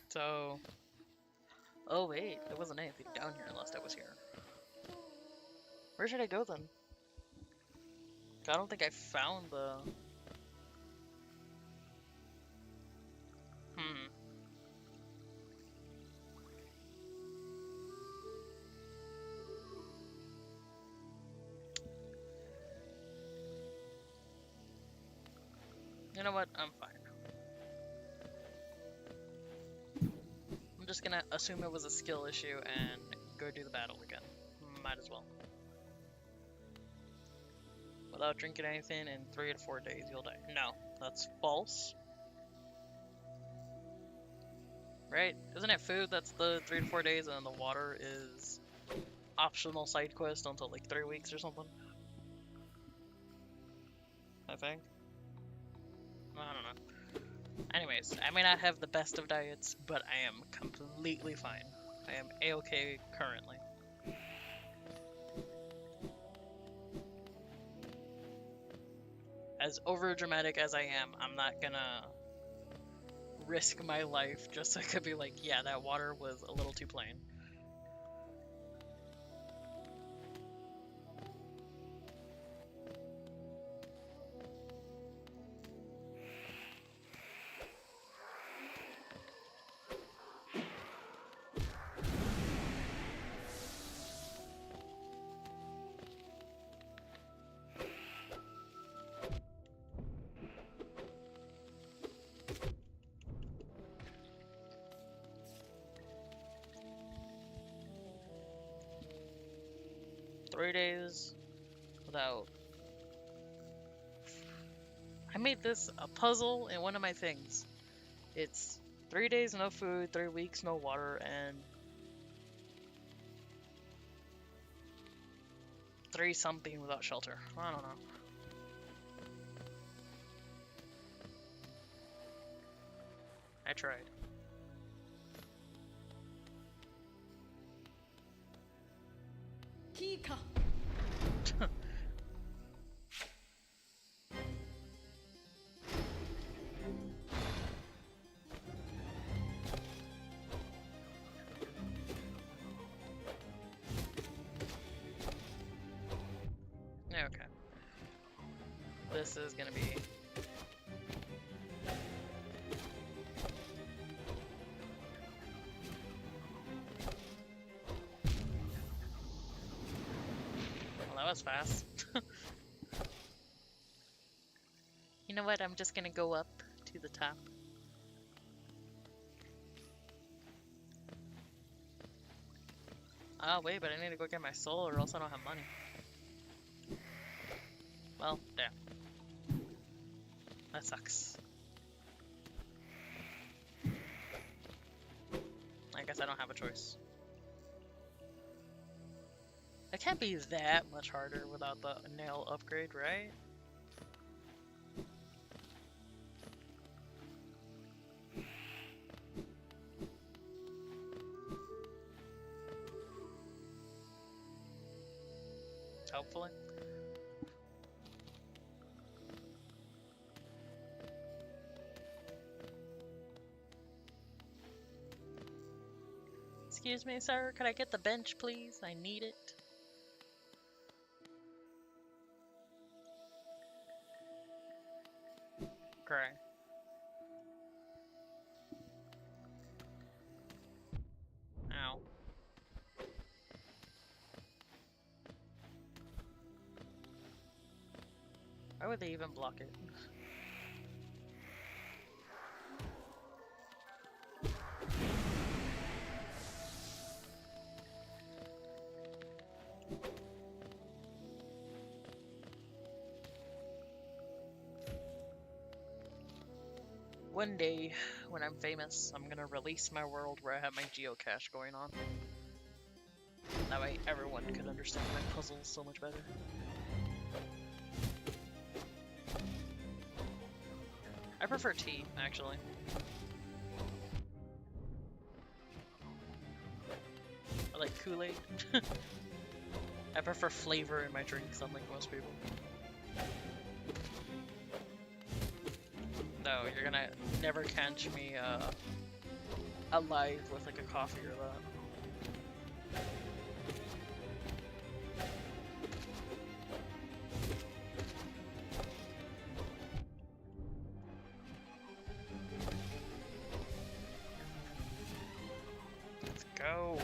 So... Oh wait, there wasn't anything down here last I was here. Where should I go then? I don't think I found the... You know what? I'm fine. I'm just gonna assume it was a skill issue and go do the battle again. Might as well. Without drinking anything in 3 to 4 days, you'll die. No, that's false. Right? Isn't it food that's the 3 to 4 days, and then the water is optional side quest until like 3 weeks or something? I think. I don't know. Anyways, I may not have the best of diets, but I am completely fine. I am A-okay currently. As overdramatic as I am, I'm not gonna risk my life just so I could be like, yeah, that water was a little too plain. 3 days without... I made this a puzzle in one of my things. It's 3 days no food, 3 weeks no water, and 3 something without shelter. I don't know. I tried. Kika. Okay. This is gonna be... Well, that was fast. You know what? I'm just gonna go up to the top. Oh, wait, but I need to go get my soul or else I don't have money. Well, damn. That sucks. I guess I don't have a choice. It can't be that much harder without the nail upgrade, right? Hopefully. Excuse me, sir. Could I get the bench, please? I need it. Okay. Ow. Why would they even block it? One day, when I'm famous, I'm gonna release my world where I have my geocache going on. That way everyone could understand my puzzles so much better. I prefer tea, actually. I like Kool-Aid. I prefer flavor in my drinks, unlike most people. No, you're gonna never catch me alive with like a coffee or that. Let's go.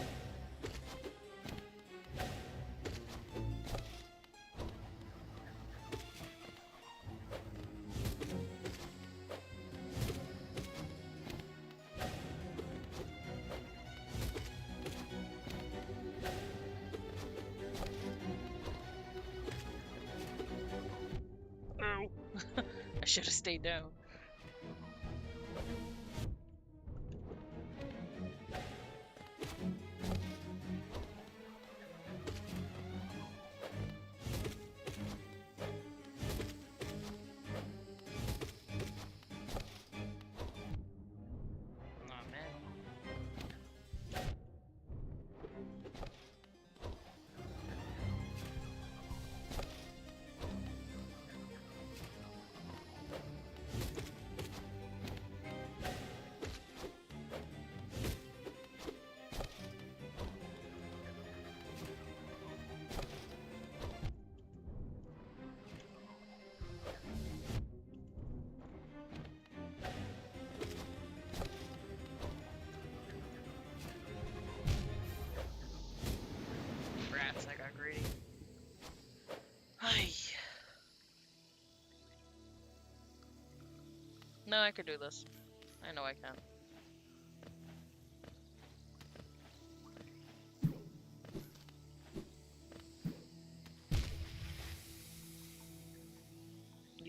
Oh, I should have stayed down. Oh man. Rats, I got greedy. Ay. No, I could do this. I know I can.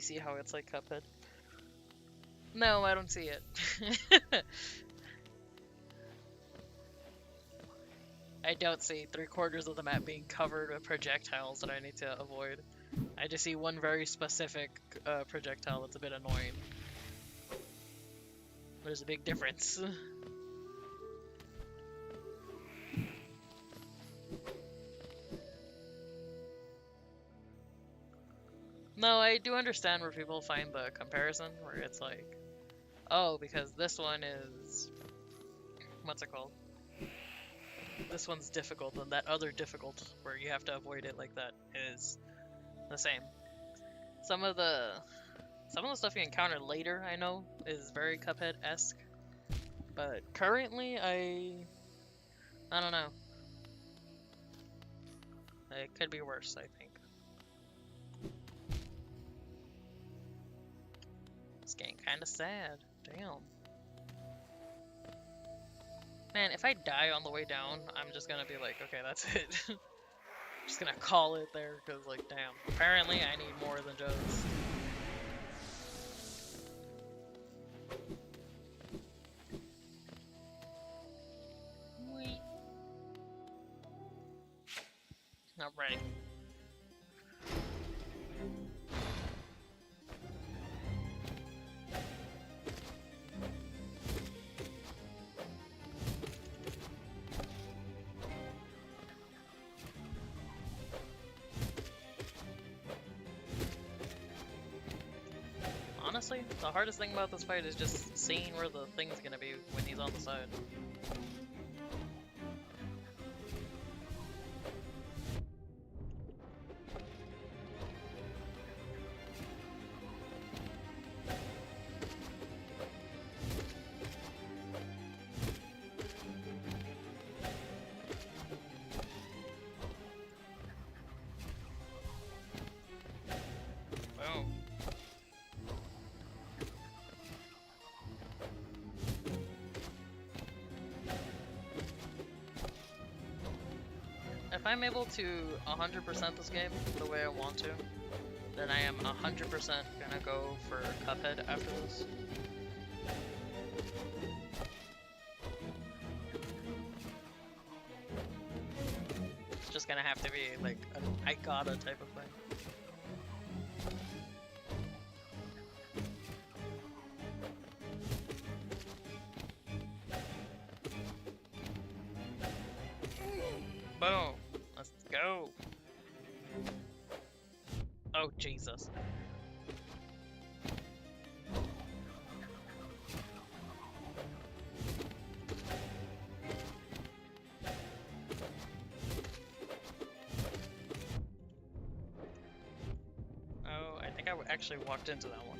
see how it's like Cuphead? No, I don't see it. I don't see 3/4 of the map being covered with projectiles that I need to avoid. I just see one very specific projectile that's a bit annoying. There's a big difference. No, I do understand where people find the comparison, where it's like, oh, because this one is... what's it called? This one's difficult, and that other difficult, where you have to avoid it like that, is the same. Some of the stuff you encounter later, I know, is very Cuphead-esque, but currently, I don't know. It could be worse, I think. It's getting kinda sad. Damn. Man, if I die on the way down, I'm just gonna be like, okay, that's it. Just gonna call it there, because, like, damn. Apparently, I need more than just... Alright. Honestly, the hardest thing about this fight is just seeing where the thing's gonna be when he's on the side. Boom. If I'm able to 100% this game the way I want to, then I am 100% gonna go for Cuphead after this. It's just gonna have to be like an I gotta type of thing. Boom. Let's go. Oh, Jesus. Oh, I think I actually walked into that one.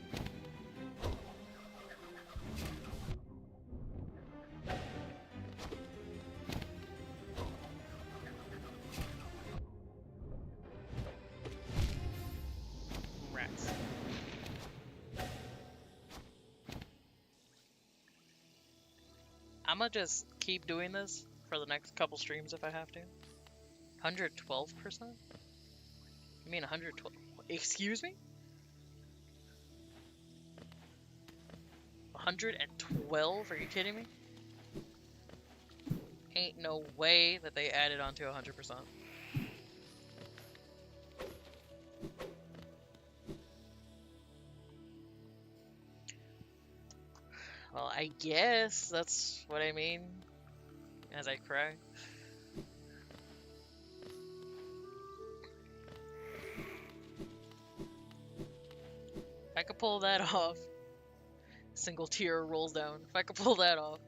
Rats. I'ma just keep doing this for the next couple streams if I have to. 112%? I mean 112. Excuse me? 112? Are you kidding me? Ain't no way that they added on to 100%. Well, I guess that's what I mean as I cry. If I could pull that off, single tear rolls down. If I could pull that off,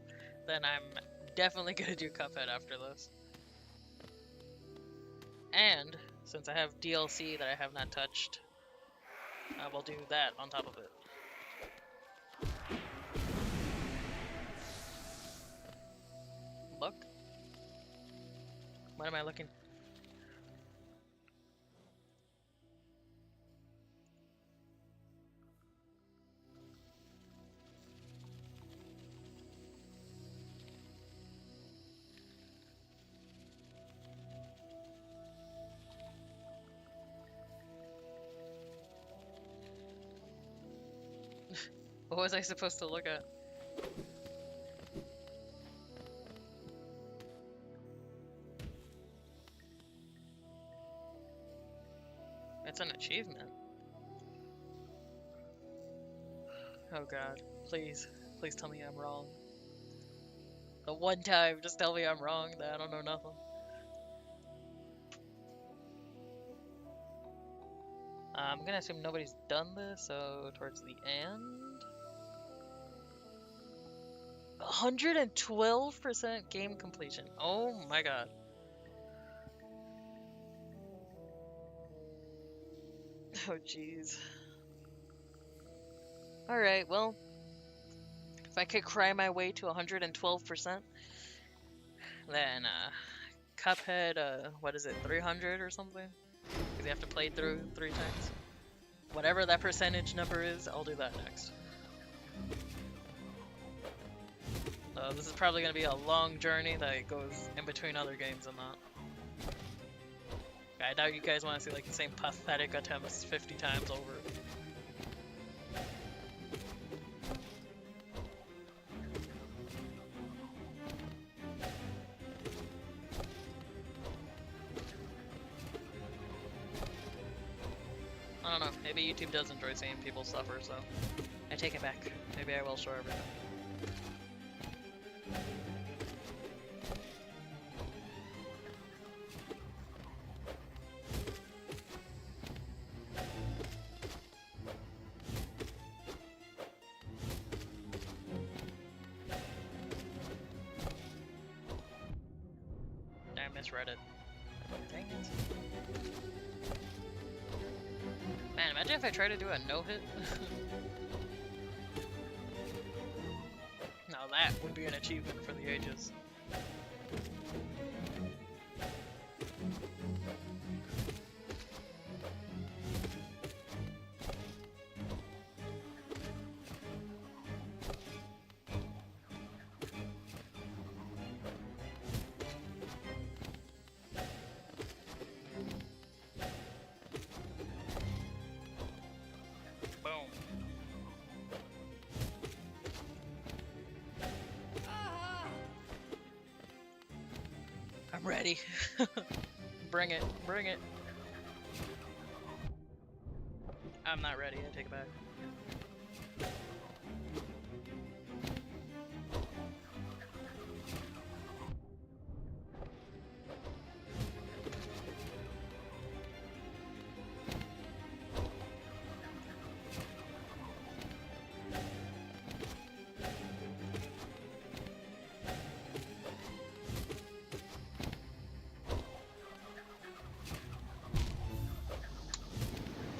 then I'm definitely gonna do Cuphead after this. And since I have DLC that I have not touched, I will do that on top of it. Look? What am I looking? What was I supposed to look at? It's an achievement. Oh god. Please. Please tell me I'm wrong. The one time, just tell me I'm wrong, that I don't know nothing. I'm gonna assume nobody's done this, so towards the end. 112% game completion. Oh my god. Oh jeez. Alright, well, if I could cry my way to 112%, then, Cuphead, what is it, 300 or something? Because you have to play through 3 times. Whatever that percentage number is, I'll do that next. This is probably going to be a long journey that goes in between other games and that. I doubt you guys want to see like the same pathetic attempts 50 times over. I don't know, maybe YouTube does enjoy seeing people suffer, so I take it back. Maybe I will show everything. I misread it. Dang it. Man, imagine if I try to do a no-hit. Now that would be an achievement for the ages. Boom. I'm ready. Bring it, bring it. I'm not ready, I take it back.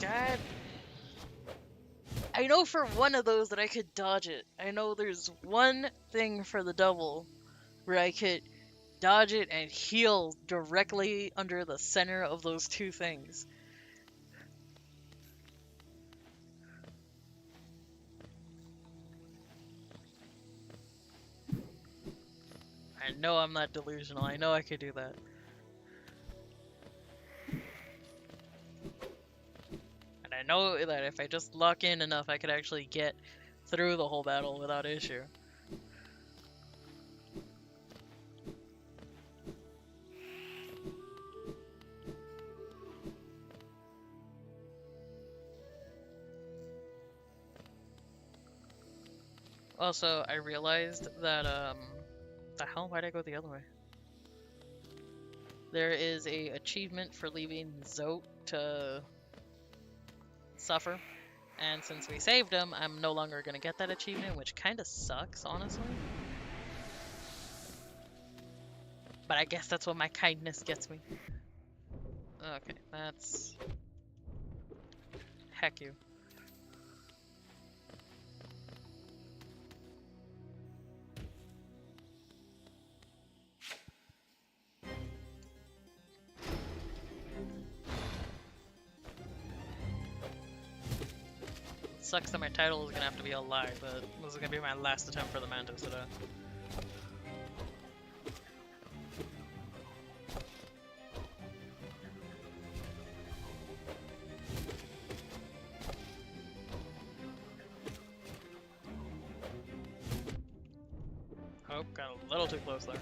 God. I know for one of those that I could dodge it. I know there's one thing for the double where I could dodge it and heal directly under the center of those two things. I know I'm not delusional. I know I could do that. And I know that if I just lock in enough, I could actually get through the whole battle without issue. Also, I realized that, the hell? Why'd I go the other way? There is a achievement for leaving Zote to suffer. And since we saved him, I'm no longer gonna get that achievement, which kinda sucks, honestly. But I guess that's what my kindness gets me. Okay, that's... Heck you. Sucks that my title is gonna have to be a lie, but this is gonna be my last attempt for the mantis today. Got a little too close there.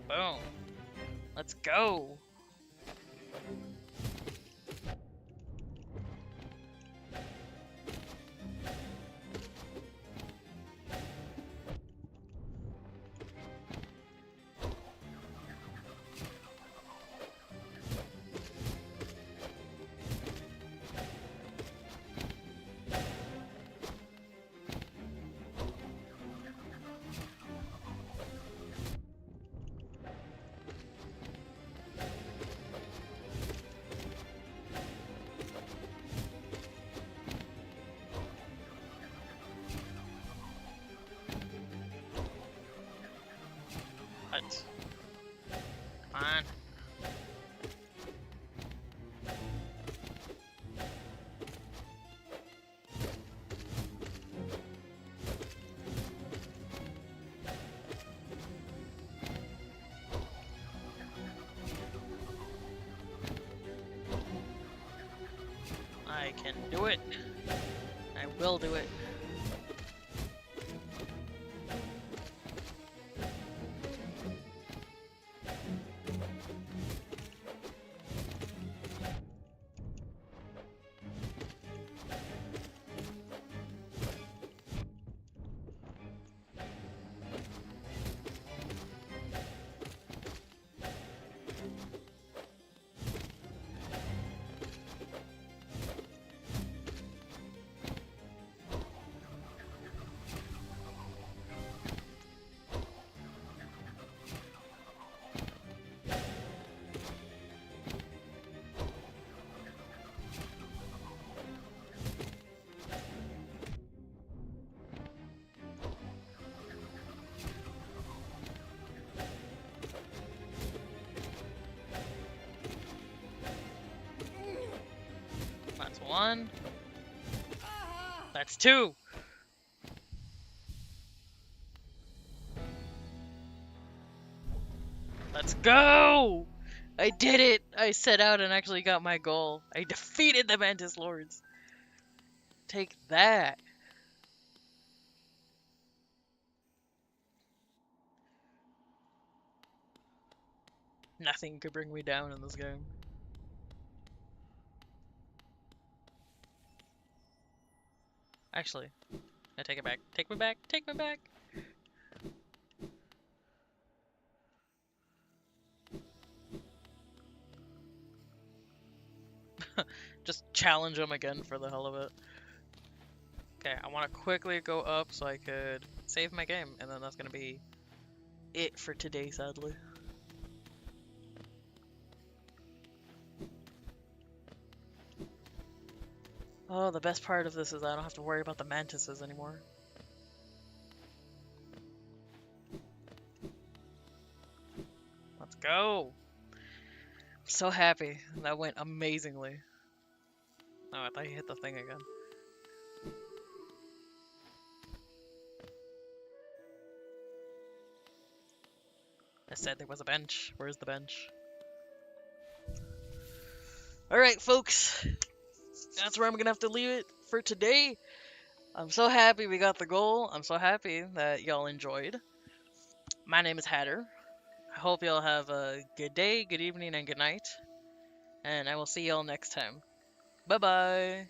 Boom. Let's go. What? Come on. I can do it. I will do it. That's one. That's two. Let's go! I did it! I set out and actually got my goal. I defeated the Mantis Lords. Take that. Nothing could bring me down in this game. Actually, I take it back. Take me back. Take me back. Just challenge them again for the hell of it. Okay, I want to quickly go up so I could save my game, and then that's gonna be it for today, sadly. Oh, the best part of this is I don't have to worry about the mantises anymore. Let's go! I'm so happy. That went amazingly. Oh, I thought you hit the thing again. I said there was a bench. Where's the bench? Alright, folks. That's where I'm gonna have to leave it for today. I'm so happy we got the goal. I'm so happy that y'all enjoyed. My name is Hatter. I hope y'all have a good day, good evening, and good night. And I will see y'all next time. Bye-bye.